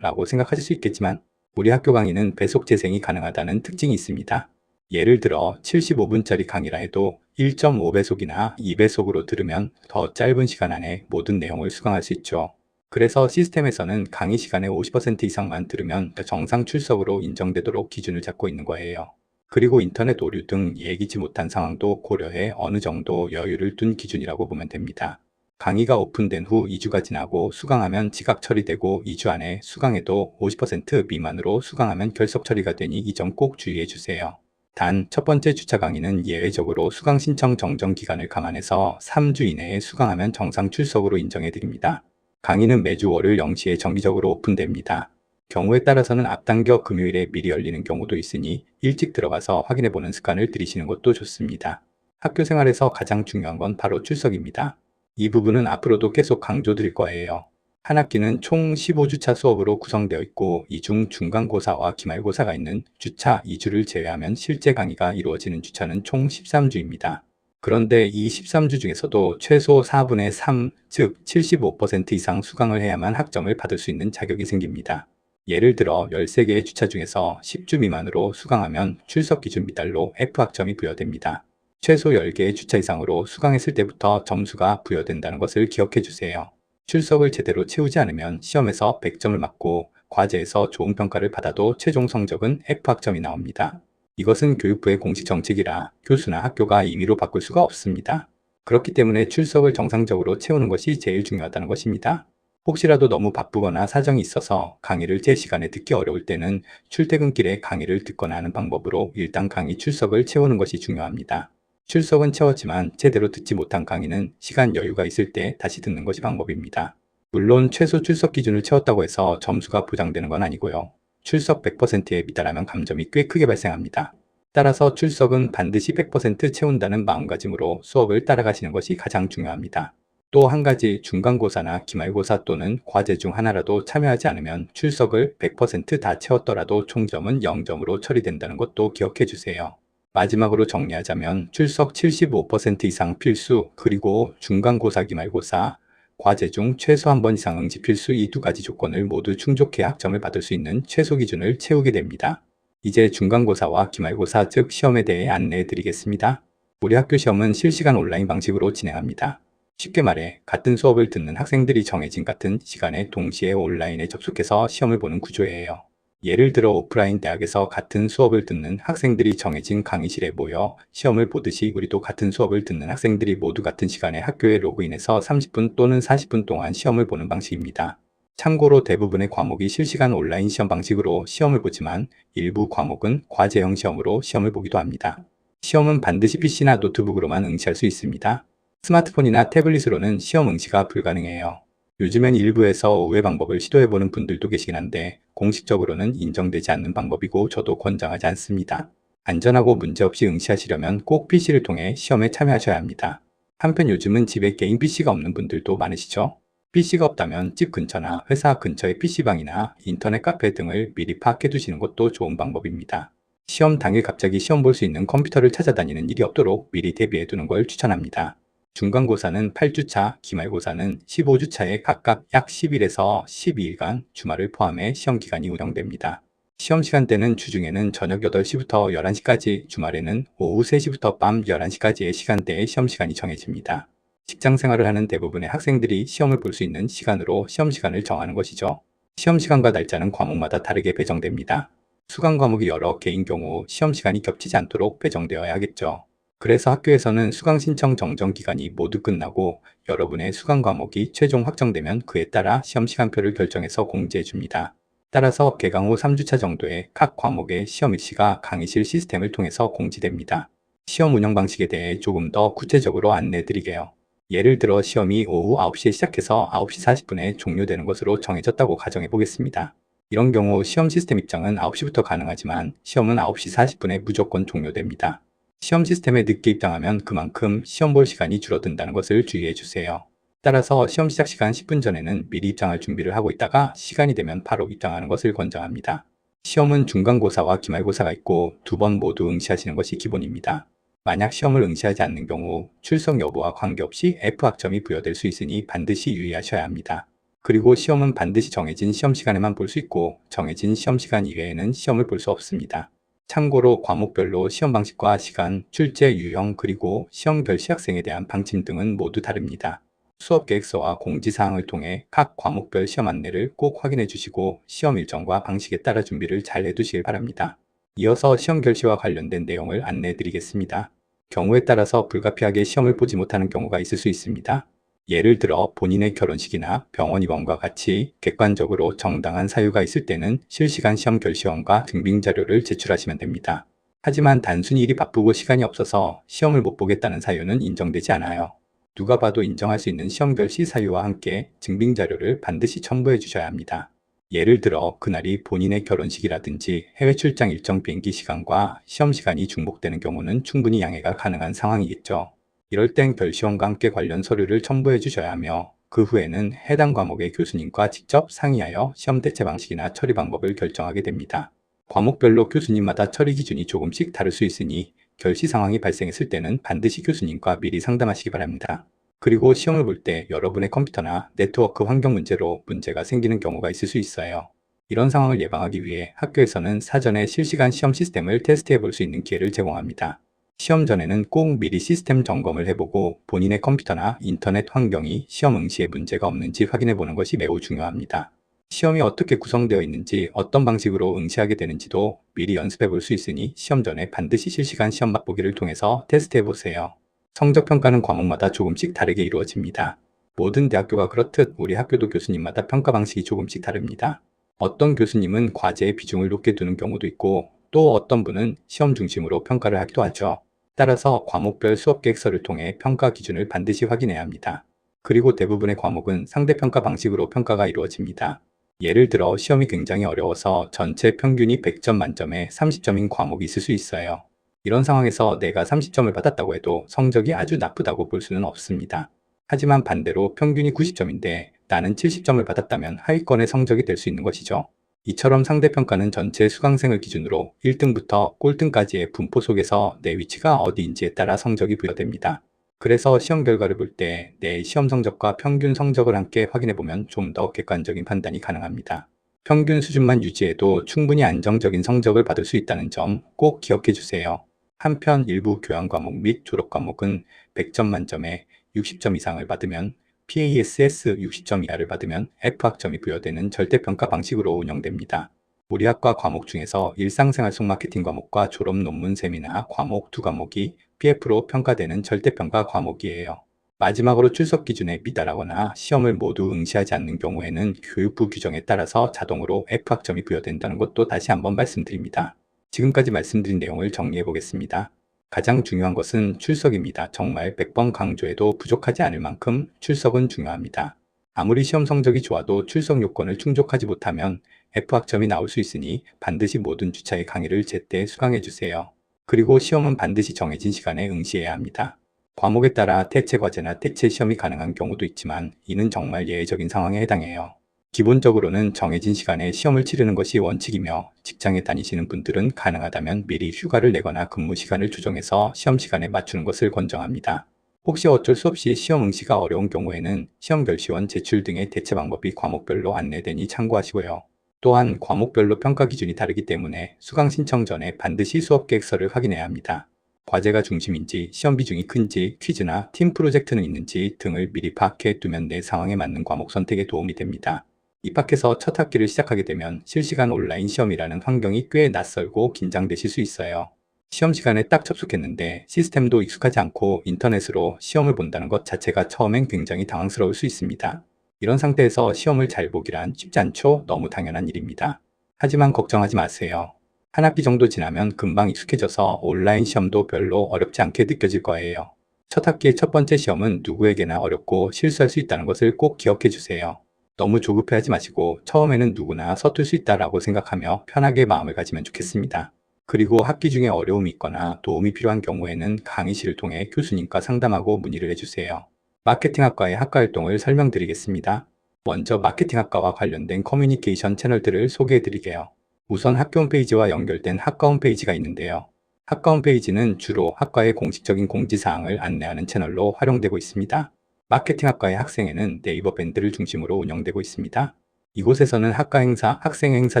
라고 생각하실 수 있겠지만 우리 학교 강의는 배속 재생이 가능하다는 특징이 있습니다. 예를 들어 75분짜리 강의라 해도 1.5배속이나 2배속으로 들으면 더 짧은 시간 안에 모든 내용을 수강할 수 있죠. 그래서 시스템에서는 강의 시간의 50% 이상만 들으면 정상 출석으로 인정되도록 기준을 잡고 있는 거예요. 그리고 인터넷 오류 등 예기치 못한 상황도 고려해 어느 정도 여유를 둔 기준이라고 보면 됩니다. 강의가 오픈된 후 2주가 지나고 수강하면 지각 처리되고 2주 안에 수강해도 50% 미만으로 수강하면 결석 처리가 되니 이 점 꼭 주의해 주세요. 단, 첫 번째 주차 강의는 예외적으로 수강 신청 정정 기간을 감안해서 3주 이내에 수강하면 정상 출석으로 인정해 드립니다. 강의는 매주 월요일 0시에 정기적으로 오픈됩니다. 경우에 따라서는 앞당겨 금요일에 미리 열리는 경우도 있으니 일찍 들어가서 확인해보는 습관을 들이시는 것도 좋습니다. 학교 생활에서 가장 중요한 건 바로 출석입니다. 이 부분은 앞으로도 계속 강조드릴 거예요. 한 학기는 총 15주차 수업으로 구성되어 있고 이 중 중간고사와 기말고사가 있는 주차 2주를 제외하면 실제 강의가 이루어지는 주차는 총 13주입니다. 그런데 이 13주 중에서도 최소 4분의 3, 즉 75% 이상 수강을 해야만 학점을 받을 수 있는 자격이 생깁니다. 예를 들어 13개의 주차 중에서 10주 미만으로 수강하면 출석 기준 미달로 F학점이 부여됩니다. 최소 10개의 주차 이상으로 수강했을 때부터 점수가 부여된다는 것을 기억해 주세요. 출석을 제대로 채우지 않으면 시험에서 100점을 맞고 과제에서 좋은 평가를 받아도 최종 성적은 F학점이 나옵니다. 이것은 교육부의 공식 정책이라 교수나 학교가 임의로 바꿀 수가 없습니다. 그렇기 때문에 출석을 정상적으로 채우는 것이 제일 중요하다는 것입니다. 혹시라도 너무 바쁘거나 사정이 있어서 강의를 제 시간에 듣기 어려울 때는 출퇴근길에 강의를 듣거나 하는 방법으로 일단 강의 출석을 채우는 것이 중요합니다. 출석은 채웠지만 제대로 듣지 못한 강의는 시간 여유가 있을 때 다시 듣는 것이 방법입니다. 물론 최소 출석 기준을 채웠다고 해서 점수가 보장되는 건 아니고요. 출석 100%에 미달하면 감점이 꽤 크게 발생합니다. 따라서 출석은 반드시 100% 채운다는 마음가짐으로 수업을 따라가시는 것이 가장 중요합니다. 또 한 가지 중간고사나 기말고사 또는 과제 중 하나라도 참여하지 않으면 출석을 100% 다 채웠더라도 총점은 0점으로 처리된다는 것도 기억해 주세요. 마지막으로 정리하자면 출석 75% 이상 필수, 그리고 중간고사, 기말고사, 과제 중 최소 한 번 이상 응시 필수 이 두 가지 조건을 모두 충족해 학점을 받을 수 있는 최소 기준을 채우게 됩니다. 이제 중간고사와 기말고사 즉 시험에 대해 안내해 드리겠습니다. 우리 학교 시험은 실시간 온라인 방식으로 진행합니다. 쉽게 말해 같은 수업을 듣는 학생들이 정해진 같은 시간에 동시에 온라인에 접속해서 시험을 보는 구조예요. 예를 들어 오프라인 대학에서 같은 수업을 듣는 학생들이 정해진 강의실에 모여 시험을 보듯이 우리도 같은 수업을 듣는 학생들이 모두 같은 시간에 학교에 로그인해서 30분 또는 40분 동안 시험을 보는 방식입니다. 참고로 대부분의 과목이 실시간 온라인 시험 방식으로 시험을 보지만 일부 과목은 과제형 시험으로 시험을 보기도 합니다. 시험은 반드시 PC나 노트북으로만 응시할 수 있습니다. 스마트폰이나 태블릿으로는 시험 응시가 불가능해요. 요즘엔 일부에서 오해 방법을 시도해보는 분들도 계시긴 한데 공식적으로는 인정되지 않는 방법이고 저도 권장하지 않습니다. 안전하고 문제없이 응시하시려면 꼭 PC를 통해 시험에 참여하셔야 합니다. 한편 요즘은 집에 개인 PC가 없는 분들도 많으시죠? PC가 없다면 집 근처나 회사 근처의 PC방이나 인터넷 카페 등을 미리 파악해 두시는 것도 좋은 방법입니다. 시험 당일 갑자기 시험 볼 수 있는 컴퓨터를 찾아다니는 일이 없도록 미리 대비해 두는 걸 추천합니다. 중간고사는 8주차, 기말고사는 15주차에 각각 약 10일에서 12일간 주말을 포함해 시험기간이 운영됩니다. 시험 시간대는 주중에는 저녁 8시부터 11시까지, 주말에는 오후 3시부터 밤 11시까지의 시간대에 시험시간이 정해집니다. 직장 생활을 하는 대부분의 학생들이 시험을 볼 수 있는 시간으로 시험시간을 정하는 것이죠. 시험시간과 날짜는 과목마다 다르게 배정됩니다. 수강 과목이 여러 개인 경우 시험시간이 겹치지 않도록 배정되어야 하겠죠. 그래서 학교에서는 수강 신청 정정 기간이 모두 끝나고 여러분의 수강 과목이 최종 확정되면 그에 따라 시험 시간표를 결정해서 공지해 줍니다. 따라서 개강 후 3주차 정도에 각 과목의 시험 일시가 강의실 시스템을 통해서 공지됩니다. 시험 운영 방식에 대해 조금 더 구체적으로 안내해 드리게요. 예를 들어 시험이 오후 9시에 시작해서 9시 40분에 종료되는 것으로 정해졌다고 가정해 보겠습니다. 이런 경우 시험 시스템 입장은 9시부터 가능하지만 시험은 9시 40분에 무조건 종료됩니다. 시험 시스템에 늦게 입장하면 그만큼 시험 볼 시간이 줄어든다는 것을 주의해 주세요. 따라서 시험 시작 시간 10분 전에는 미리 입장할 준비를 하고 있다가 시간이 되면 바로 입장하는 것을 권장합니다. 시험은 중간고사와 기말고사가 있고 두 번 모두 응시하시는 것이 기본입니다. 만약 시험을 응시하지 않는 경우 출석 여부와 관계없이 F학점이 부여될 수 있으니 반드시 유의하셔야 합니다. 그리고 시험은 반드시 정해진 시험 시간에만 볼 수 있고 정해진 시험 시간 이외에는 시험을 볼 수 없습니다. 참고로 과목별로 시험 방식과 시간, 출제 유형 그리고 시험별 시학생에 대한 방침 등은 모두 다릅니다. 수업 계획서와 공지사항을 통해 각 과목별 시험 안내를 꼭 확인해 주시고 시험 일정과 방식에 따라 준비를 잘 해두시길 바랍니다. 이어서 시험 결시와 관련된 내용을 안내해 드리겠습니다. 경우에 따라서 불가피하게 시험을 보지 못하는 경우가 있을 수 있습니다. 예를 들어 본인의 결혼식이나 병원 입원과 같이 객관적으로 정당한 사유가 있을 때는 실시간 시험 결시원과 증빙 자료를 제출하시면 됩니다. 하지만 단순히 일이 바쁘고 시간이 없어서 시험을 못 보겠다는 사유는 인정되지 않아요. 누가 봐도 인정할 수 있는 시험 결시 사유와 함께 증빙 자료를 반드시 첨부해 주셔야 합니다. 예를 들어 그날이 본인의 결혼식이라든지 해외 출장 일정 비행기 시간과 시험 시간이 중복되는 경우는 충분히 양해가 가능한 상황이겠죠. 이럴 땐 결시원과 함께 관련 서류를 첨부해 주셔야 하며 그 후에는 해당 과목의 교수님과 직접 상의하여 시험 대체 방식이나 처리 방법을 결정하게 됩니다. 과목별로 교수님마다 처리 기준이 조금씩 다를 수 있으니 결시 상황이 발생했을 때는 반드시 교수님과 미리 상담하시기 바랍니다. 그리고 시험을 볼 때 여러분의 컴퓨터나 네트워크 환경 문제로 문제가 생기는 경우가 있을 수 있어요. 이런 상황을 예방하기 위해 학교에서는 사전에 실시간 시험 시스템을 테스트해 볼 수 있는 기회를 제공합니다. 시험 전에는 꼭 미리 시스템 점검을 해보고 본인의 컴퓨터나 인터넷 환경이 시험 응시에 문제가 없는지 확인해 보는 것이 매우 중요합니다. 시험이 어떻게 구성되어 있는지 어떤 방식으로 응시하게 되는지도 미리 연습해 볼 수 있으니 시험 전에 반드시 실시간 시험 맛보기를 통해서 테스트해 보세요. 성적 평가는 과목마다 조금씩 다르게 이루어집니다. 모든 대학교가 그렇듯 우리 학교도 교수님마다 평가 방식이 조금씩 다릅니다. 어떤 교수님은 과제의 비중을 높게 두는 경우도 있고 또 어떤 분은 시험 중심으로 평가를 하기도 하죠. 따라서 과목별 수업 계획서를 통해 평가 기준을 반드시 확인해야 합니다. 그리고 대부분의 과목은 상대평가 방식으로 평가가 이루어집니다. 예를 들어 시험이 굉장히 어려워서 전체 평균이 100점 만점에 30점인 과목이 있을 수 있어요. 이런 상황에서 내가 30점을 받았다고 해도 성적이 아주 나쁘다고 볼 수는 없습니다. 하지만 반대로 평균이 90점인데 나는 70점을 받았다면 하위권의 성적이 될 수 있는 것이죠. 이처럼 상대평가는 전체 수강생을 기준으로 1등부터 꼴등까지의 분포 속에서 내 위치가 어디인지에 따라 성적이 부여됩니다. 그래서 시험 결과를 볼 때 내 시험 성적과 평균 성적을 함께 확인해보면 좀 더 객관적인 판단이 가능합니다. 평균 수준만 유지해도 충분히 안정적인 성적을 받을 수 있다는 점 꼭 기억해 주세요. 한편 일부 교양 과목 및 졸업 과목은 100점 만점에 60점 이상을 받으면 PASS 60점 이하를 받으면 F학점이 부여되는 절대평가 방식으로 운영됩니다. 우리 학과 과목 중에서 일상생활 속 마케팅 과목과 졸업 논문 세미나 과목 두 과목이 PF로 평가되는 절대평가 과목이에요. 마지막으로 출석 기준에 미달하거나 시험을 모두 응시하지 않는 경우에는 교육부 규정에 따라서 자동으로 F학점이 부여된다는 것도 다시 한번 말씀드립니다. 지금까지 말씀드린 내용을 정리해 보겠습니다. 가장 중요한 것은 출석입니다. 정말 100번 강조해도 부족하지 않을 만큼 출석은 중요합니다. 아무리 시험 성적이 좋아도 출석 요건을 충족하지 못하면 F학점이 나올 수 있으니 반드시 모든 주차의 강의를 제때 수강해 주세요. 그리고 시험은 반드시 정해진 시간에 응시해야 합니다. 과목에 따라 대체 과제나 대체 시험이 가능한 경우도 있지만 이는 정말 예외적인 상황에 해당해요. 기본적으로는 정해진 시간에 시험을 치르는 것이 원칙이며 직장에 다니시는 분들은 가능하다면 미리 휴가를 내거나 근무 시간을 조정해서 시험 시간에 맞추는 것을 권장합니다. 혹시 어쩔 수 없이 시험 응시가 어려운 경우에는 시험 결시원 제출 등의 대체 방법이 과목별로 안내되니 참고하시고요. 또한 과목별로 평가 기준이 다르기 때문에 수강 신청 전에 반드시 수업 계획서를 확인해야 합니다. 과제가 중심인지 시험 비중이 큰지 퀴즈나 팀 프로젝트는 있는지 등을 미리 파악해 두면 내 상황에 맞는 과목 선택에 도움이 됩니다. 입학해서 첫 학기를 시작하게 되면 실시간 온라인 시험이라는 환경이 꽤 낯설고 긴장되실 수 있어요. 시험 시간에 딱 접속했는데 시스템도 익숙하지 않고 인터넷으로 시험을 본다는 것 자체가 처음엔 굉장히 당황스러울 수 있습니다. 이런 상태에서 시험을 잘 보기란 쉽지 않죠? 너무 당연한 일입니다. 하지만 걱정하지 마세요. 한 학기 정도 지나면 금방 익숙해져서 온라인 시험도 별로 어렵지 않게 느껴질 거예요. 첫 학기의 첫 번째 시험은 누구에게나 어렵고 실수할 수 있다는 것을 꼭 기억해 주세요. 너무 조급해하지 마시고 처음에는 누구나 서툴 수 있다라고 생각하며 편하게 마음을 가지면 좋겠습니다. 그리고 학기 중에 어려움이 있거나 도움이 필요한 경우에는 강의실을 통해 교수님과 상담하고 문의를 해주세요. 마케팅학과의 학과활동을 설명드리겠습니다. 먼저 마케팅학과와 관련된 커뮤니케이션 채널들을 소개해드릴게요. 우선 학교 홈페이지와 연결된 학과 홈페이지가 있는데요. 학과 홈페이지는 주로 학과의 공식적인 공지사항을 안내하는 채널로 활용되고 있습니다. 마케팅학과의 학생회는 네이버 밴드를 중심으로 운영되고 있습니다. 이곳에서는 학과 행사, 학생 행사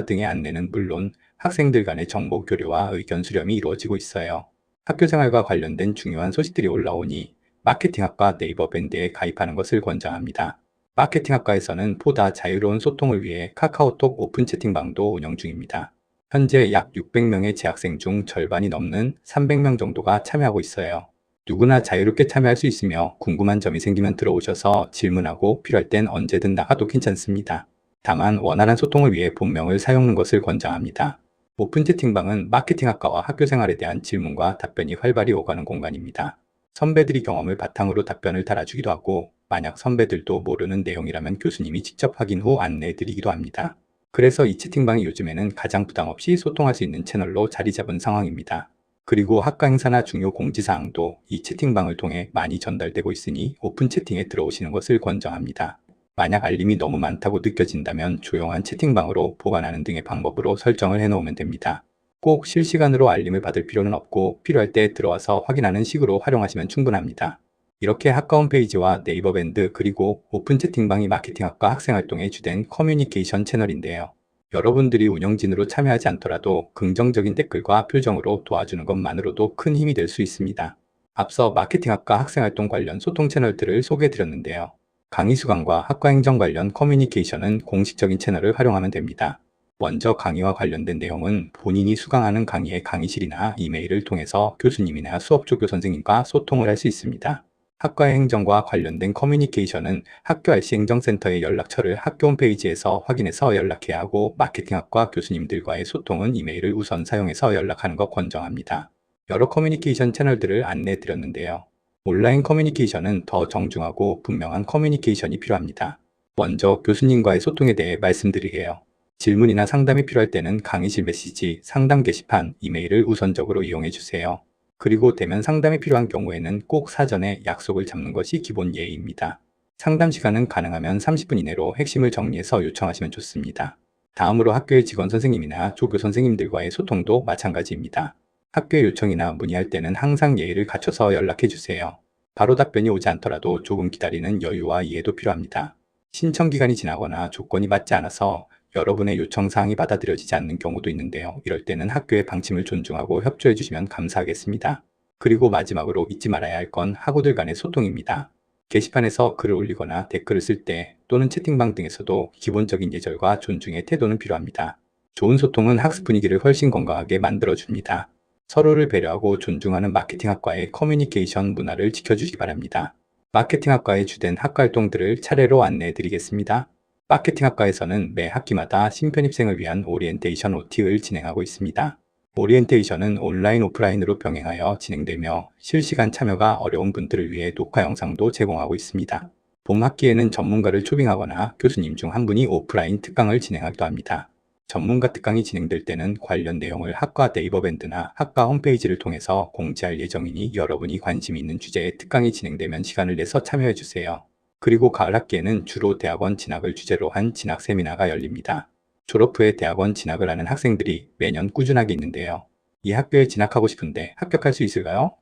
등의 안내는 물론 학생들 간의 정보 교류와 의견 수렴이 이루어지고 있어요. 학교 생활과 관련된 중요한 소식들이 올라오니 마케팅학과 네이버 밴드에 가입하는 것을 권장합니다. 마케팅학과에서는 보다 자유로운 소통을 위해 카카오톡 오픈 채팅방도 운영 중입니다. 현재 약 600명의 재학생 중 절반이 넘는 300명 정도가 참여하고 있어요. 누구나 자유롭게 참여할 수 있으며 궁금한 점이 생기면 들어오셔서 질문하고 필요할 땐 언제든 나가도 괜찮습니다. 다만 원활한 소통을 위해 본명을 사용하는 것을 권장합니다. 오픈 채팅방은 마케팅학과와 학교생활에 대한 질문과 답변이 활발히 오가는 공간입니다. 선배들이 경험을 바탕으로 답변을 달아주기도 하고 만약 선배들도 모르는 내용이라면 교수님이 직접 확인 후 안내해드리기도 합니다. 그래서 이 채팅방이 요즘에는 가장 부담없이 소통할 수 있는 채널로 자리 잡은 상황입니다. 그리고 학과 행사나 중요 공지사항도 이 채팅방을 통해 많이 전달되고 있으니 오픈 채팅에 들어오시는 것을 권장합니다. 만약 알림이 너무 많다고 느껴진다면 조용한 채팅방으로 보관하는 등의 방법으로 설정을 해놓으면 됩니다. 꼭 실시간으로 알림을 받을 필요는 없고 필요할 때 들어와서 확인하는 식으로 활용하시면 충분합니다. 이렇게 학과 홈페이지와 네이버 밴드 그리고 오픈 채팅방이 마케팅학과 학생활동의 주된 커뮤니케이션 채널인데요. 여러분들이 운영진으로 참여하지 않더라도 긍정적인 댓글과 표정으로 도와주는 것만으로도 큰 힘이 될 수 있습니다. 앞서 마케팅학과 학생활동 관련 소통 채널들을 소개해드렸는데요. 강의 수강과 학과 행정 관련 커뮤니케이션은 공식적인 채널을 활용하면 됩니다. 먼저 강의와 관련된 내용은 본인이 수강하는 강의의 강의실이나 이메일을 통해서 교수님이나 수업조교 선생님과 소통을 할 수 있습니다. 학과의 행정과 관련된 커뮤니케이션은 학교 RC 행정센터의 연락처를 학교 홈페이지에서 확인해서 연락해야 하고 마케팅학과 교수님들과의 소통은 이메일을 우선 사용해서 연락하는 것 권장합니다. 여러 커뮤니케이션 채널들을 안내해 드렸는데요. 온라인 커뮤니케이션은 더 정중하고 분명한 커뮤니케이션이 필요합니다. 먼저 교수님과의 소통에 대해 말씀드리게요. 질문이나 상담이 필요할 때는 강의실 메시지, 상담 게시판, 이메일을 우선적으로 이용해 주세요. 그리고 대면 상담이 필요한 경우에는 꼭 사전에 약속을 잡는 것이 기본 예의입니다. 상담 시간은 가능하면 30분 이내로 핵심을 정리해서 요청하시면 좋습니다. 다음으로 학교의 직원 선생님이나 조교 선생님들과의 소통도 마찬가지입니다. 학교에 요청이나 문의할 때는 항상 예의를 갖춰서 연락해 주세요. 바로 답변이 오지 않더라도 조금 기다리는 여유와 이해도 필요합니다. 신청 기간이 지나거나 조건이 맞지 않아서 여러분의 요청사항이 받아들여지지 않는 경우도 있는데요. 이럴 때는 학교의 방침을 존중하고 협조해 주시면 감사하겠습니다. 그리고 마지막으로 잊지 말아야 할 건 학우들 간의 소통입니다. 게시판에서 글을 올리거나 댓글을 쓸 때 또는 채팅방 등에서도 기본적인 예절과 존중의 태도는 필요합니다. 좋은 소통은 학습 분위기를 훨씬 건강하게 만들어줍니다. 서로를 배려하고 존중하는 마케팅학과의 커뮤니케이션 문화를 지켜주시기 바랍니다. 마케팅학과의 주된 학과 활동들을 차례로 안내해 드리겠습니다. 마케팅학과에서는 매 학기마다 신편입생을 위한 오리엔테이션 OT를 진행하고 있습니다. 오리엔테이션은 온라인, 오프라인으로 병행하여 진행되며 실시간 참여가 어려운 분들을 위해 녹화 영상도 제공하고 있습니다. 봄 학기에는 전문가를 초빙하거나 교수님 중 한 분이 오프라인 특강을 진행하기도 합니다. 전문가 특강이 진행될 때는 관련 내용을 학과 네이버 밴드나 학과 홈페이지를 통해서 공지할 예정이니 여러분이 관심 있는 주제의 특강이 진행되면 시간을 내서 참여해 주세요. 그리고 가을 학기에는 주로 대학원 진학을 주제로 한 진학 세미나가 열립니다. 졸업 후에 대학원 진학을 하는 학생들이 매년 꾸준하게 있는데요. 이 학교에 진학하고 싶은데 합격할 수 있을까요?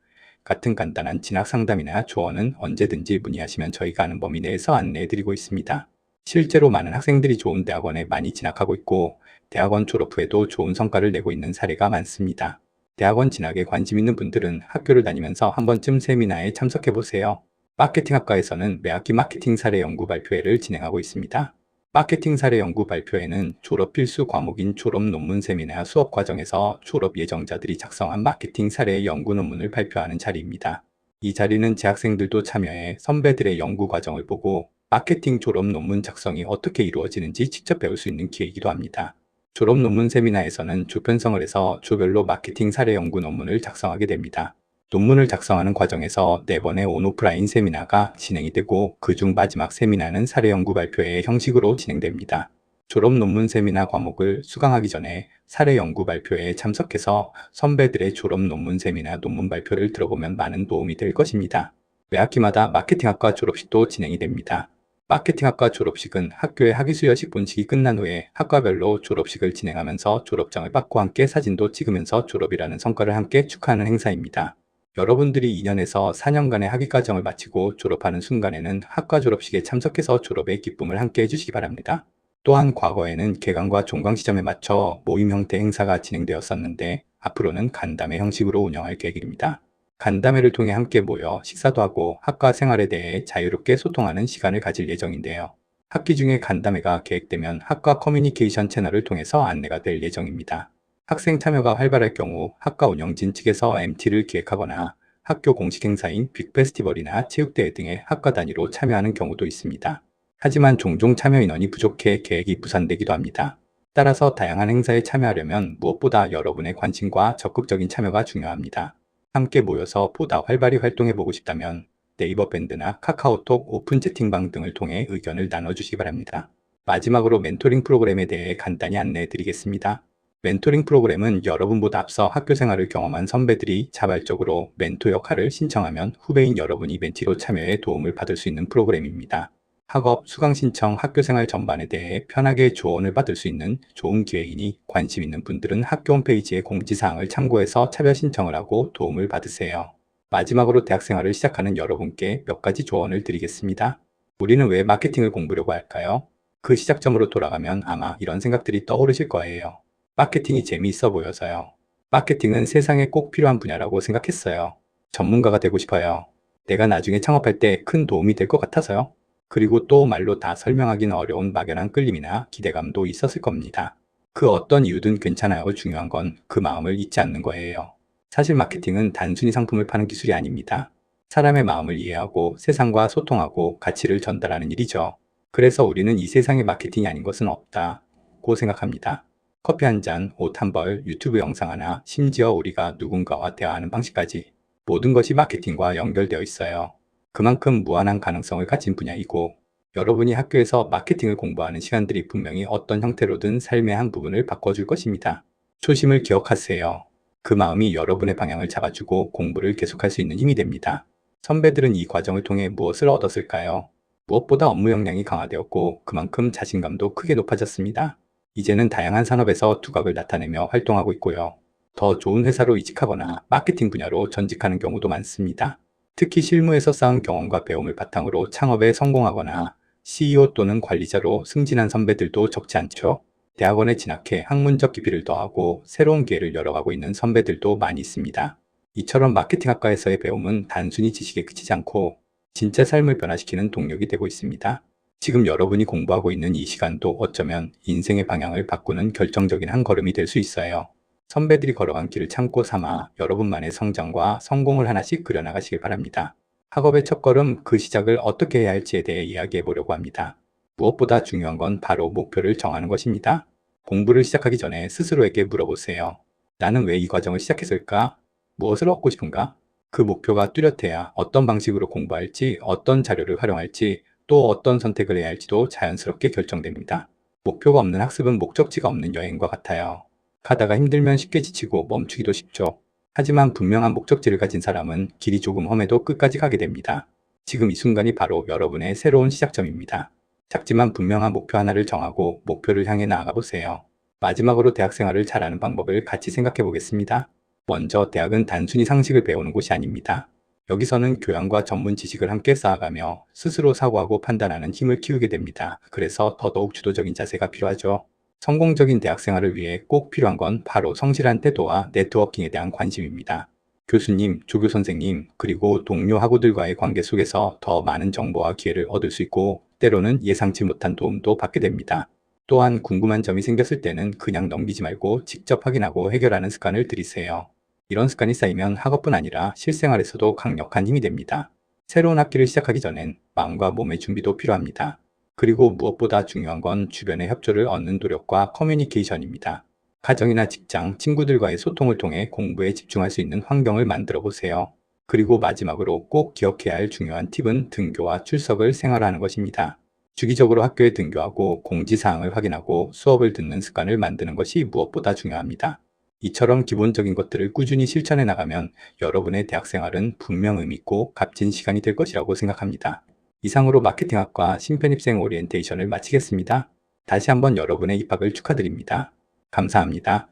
같은 간단한 진학 상담이나 조언은 언제든지 문의하시면 저희가 아는 범위 내에서 안내해 드리고 있습니다. 실제로 많은 학생들이 좋은 대학원에 많이 진학하고 있고 대학원 졸업 후에도 좋은 성과를 내고 있는 사례가 많습니다. 대학원 진학에 관심 있는 분들은 학교를 다니면서 한 번쯤 세미나에 참석해 보세요. 마케팅학과에서는 매학기 마케팅 사례 연구 발표회를 진행하고 있습니다. 마케팅 사례 연구 발표회는 졸업 필수 과목인 졸업 논문 세미나 수업 과정에서 졸업 예정자들이 작성한 마케팅 사례 연구 논문을 발표하는 자리입니다. 이 자리는 재학생들도 참여해 선배들의 연구 과정을 보고 마케팅 졸업 논문 작성이 어떻게 이루어지는지 직접 배울 수 있는 기회이기도 합니다. 졸업 논문 세미나에서는 조 편성을 해서 조별로 마케팅 사례 연구 논문을 작성하게 됩니다. 논문을 작성하는 과정에서 4번의 온오프라인 세미나가 진행이 되고 그중 마지막 세미나는 사례 연구 발표회 형식으로 진행됩니다. 졸업 논문 세미나 과목을 수강하기 전에 사례 연구 발표회에 참석해서 선배들의 졸업 논문 세미나 논문 발표를 들어보면 많은 도움이 될 것입니다. 매 학기마다 마케팅학과 졸업식도 진행이 됩니다. 마케팅학과 졸업식은 학교의 학위수여식 본식이 끝난 후에 학과별로 졸업식을 진행하면서 졸업장을 받고 함께 사진도 찍으면서 졸업이라는 성과를 함께 축하하는 행사입니다. 여러분들이 2년에서 4년간의 학위과정을 마치고 졸업하는 순간에는 학과 졸업식에 참석해서 졸업의 기쁨을 함께 해주시기 바랍니다. 또한 과거에는 개강과 종강 시점에 맞춰 모임 형태 행사가 진행되었었는데 앞으로는 간담회 형식으로 운영할 계획입니다. 간담회를 통해 함께 모여 식사도 하고 학과 생활에 대해 자유롭게 소통하는 시간을 가질 예정인데요. 학기 중에 간담회가 계획되면 학과 커뮤니케이션 채널을 통해서 안내가 될 예정입니다. 학생 참여가 활발할 경우 학과 운영진 측에서 MT를 기획하거나 학교 공식 행사인 빅페스티벌이나 체육대회 등의 학과 단위로 참여하는 경우도 있습니다. 하지만 종종 참여 인원이 부족해 계획이 무산되기도 합니다. 따라서 다양한 행사에 참여하려면 무엇보다 여러분의 관심과 적극적인 참여가 중요합니다. 함께 모여서 보다 활발히 활동해보고 싶다면 네이버 밴드나 카카오톡 오픈 채팅방 등을 통해 의견을 나눠주시기 바랍니다. 마지막으로 멘토링 프로그램에 대해 간단히 안내해 드리겠습니다. 멘토링 프로그램은 여러분보다 앞서 학교 생활을 경험한 선배들이 자발적으로 멘토 역할을 신청하면 후배인 여러분이 멘티로 참여해 도움을 받을 수 있는 프로그램입니다. 학업, 수강 신청, 학교 생활 전반에 대해 편하게 조언을 받을 수 있는 좋은 기회이니 관심 있는 분들은 학교 홈페이지의 공지사항을 참고해서 차별 신청을 하고 도움을 받으세요. 마지막으로 대학생활을 시작하는 여러분께 몇 가지 조언을 드리겠습니다. 우리는 왜 마케팅을 공부하려고 할까요? 그 시작점으로 돌아가면 아마 이런 생각들이 떠오르실 거예요. 마케팅이 재미있어 보여서요. 마케팅은 세상에 꼭 필요한 분야라고 생각했어요. 전문가가 되고 싶어요. 내가 나중에 창업할 때 큰 도움이 될 것 같아서요. 그리고 또 말로 다 설명하기는 어려운 막연한 끌림이나 기대감도 있었을 겁니다. 그 어떤 이유든 괜찮아요. 중요한 건 그 마음을 잊지 않는 거예요. 사실 마케팅은 단순히 상품을 파는 기술이 아닙니다. 사람의 마음을 이해하고 세상과 소통하고 가치를 전달하는 일이죠. 그래서 우리는 이 세상에 마케팅이 아닌 것은 없다고 생각합니다. 커피 한 잔, 옷 한 벌, 유튜브 영상 하나, 심지어 우리가 누군가와 대화하는 방식까지 모든 것이 마케팅과 연결되어 있어요. 그만큼 무한한 가능성을 가진 분야이고 여러분이 학교에서 마케팅을 공부하는 시간들이 분명히 어떤 형태로든 삶의 한 부분을 바꿔줄 것입니다. 초심을 기억하세요. 그 마음이 여러분의 방향을 잡아주고 공부를 계속할 수 있는 힘이 됩니다. 선배들은 이 과정을 통해 무엇을 얻었을까요? 무엇보다 업무 역량이 강화되었고 그만큼 자신감도 크게 높아졌습니다. 이제는 다양한 산업에서 두각을 나타내며 활동하고 있고요. 더 좋은 회사로 이직하거나 마케팅 분야로 전직하는 경우도 많습니다. 특히 실무에서 쌓은 경험과 배움을 바탕으로 창업에 성공하거나 CEO 또는 관리자로 승진한 선배들도 적지 않죠. 대학원에 진학해 학문적 깊이를 더하고 새로운 기회를 열어가고 있는 선배들도 많이 있습니다. 이처럼 마케팅학과에서의 배움은 단순히 지식에 그치지 않고 진짜 삶을 변화시키는 동력이 되고 있습니다. 지금 여러분이 공부하고 있는 이 시간도 어쩌면 인생의 방향을 바꾸는 결정적인 한 걸음이 될 수 있어요. 선배들이 걸어간 길을 참고 삼아 여러분만의 성장과 성공을 하나씩 그려나가시길 바랍니다. 학업의 첫걸음, 그 시작을 어떻게 해야 할지에 대해 이야기해 보려고 합니다. 무엇보다 중요한 건 바로 목표를 정하는 것입니다. 공부를 시작하기 전에 스스로에게 물어보세요. 나는 왜 이 과정을 시작했을까? 무엇을 얻고 싶은가? 그 목표가 뚜렷해야 어떤 방식으로 공부할지, 어떤 자료를 활용할지, 또 어떤 선택을 해야 할지도 자연스럽게 결정됩니다. 목표가 없는 학습은 목적지가 없는 여행과 같아요. 가다가 힘들면 쉽게 지치고 멈추기도 쉽죠. 하지만 분명한 목적지를 가진 사람은 길이 조금 험해도 끝까지 가게 됩니다. 지금 이 순간이 바로 여러분의 새로운 시작점입니다. 작지만 분명한 목표 하나를 정하고 목표를 향해 나아가 보세요. 마지막으로 대학 생활을 잘하는 방법을 같이 생각해 보겠습니다. 먼저 대학은 단순히 상식을 배우는 곳이 아닙니다. 여기서는 교양과 전문 지식을 함께 쌓아가며 스스로 사고하고 판단하는 힘을 키우게 됩니다. 그래서 더더욱 주도적인 자세가 필요하죠. 성공적인 대학 생활을 위해 꼭 필요한 건 바로 성실한 태도와 네트워킹에 대한 관심입니다. 교수님, 조교 선생님, 그리고 동료 학우들과의 관계 속에서 더 많은 정보와 기회를 얻을 수 있고 때로는 예상치 못한 도움도 받게 됩니다. 또한 궁금한 점이 생겼을 때는 그냥 넘기지 말고 직접 확인하고 해결하는 습관을 들이세요. 이런 습관이 쌓이면 학업뿐 아니라 실생활에서도 강력한 힘이 됩니다. 새로운 학기를 시작하기 전엔 마음과 몸의 준비도 필요합니다. 그리고 무엇보다 중요한 건 주변의 협조를 얻는 노력과 커뮤니케이션입니다. 가정이나 직장, 친구들과의 소통을 통해 공부에 집중할 수 있는 환경을 만들어 보세요. 그리고 마지막으로 꼭 기억해야 할 중요한 팁은 등교와 출석을 생활화하는 것입니다. 주기적으로 학교에 등교하고 공지사항을 확인하고 수업을 듣는 습관을 만드는 것이 무엇보다 중요합니다. 이처럼 기본적인 것들을 꾸준히 실천해 나가면 여러분의 대학생활은 분명 의미있고 값진 시간이 될 것이라고 생각합니다. 이상으로 마케팅학과 신편입생 오리엔테이션을 마치겠습니다. 다시 한번 여러분의 입학을 축하드립니다. 감사합니다.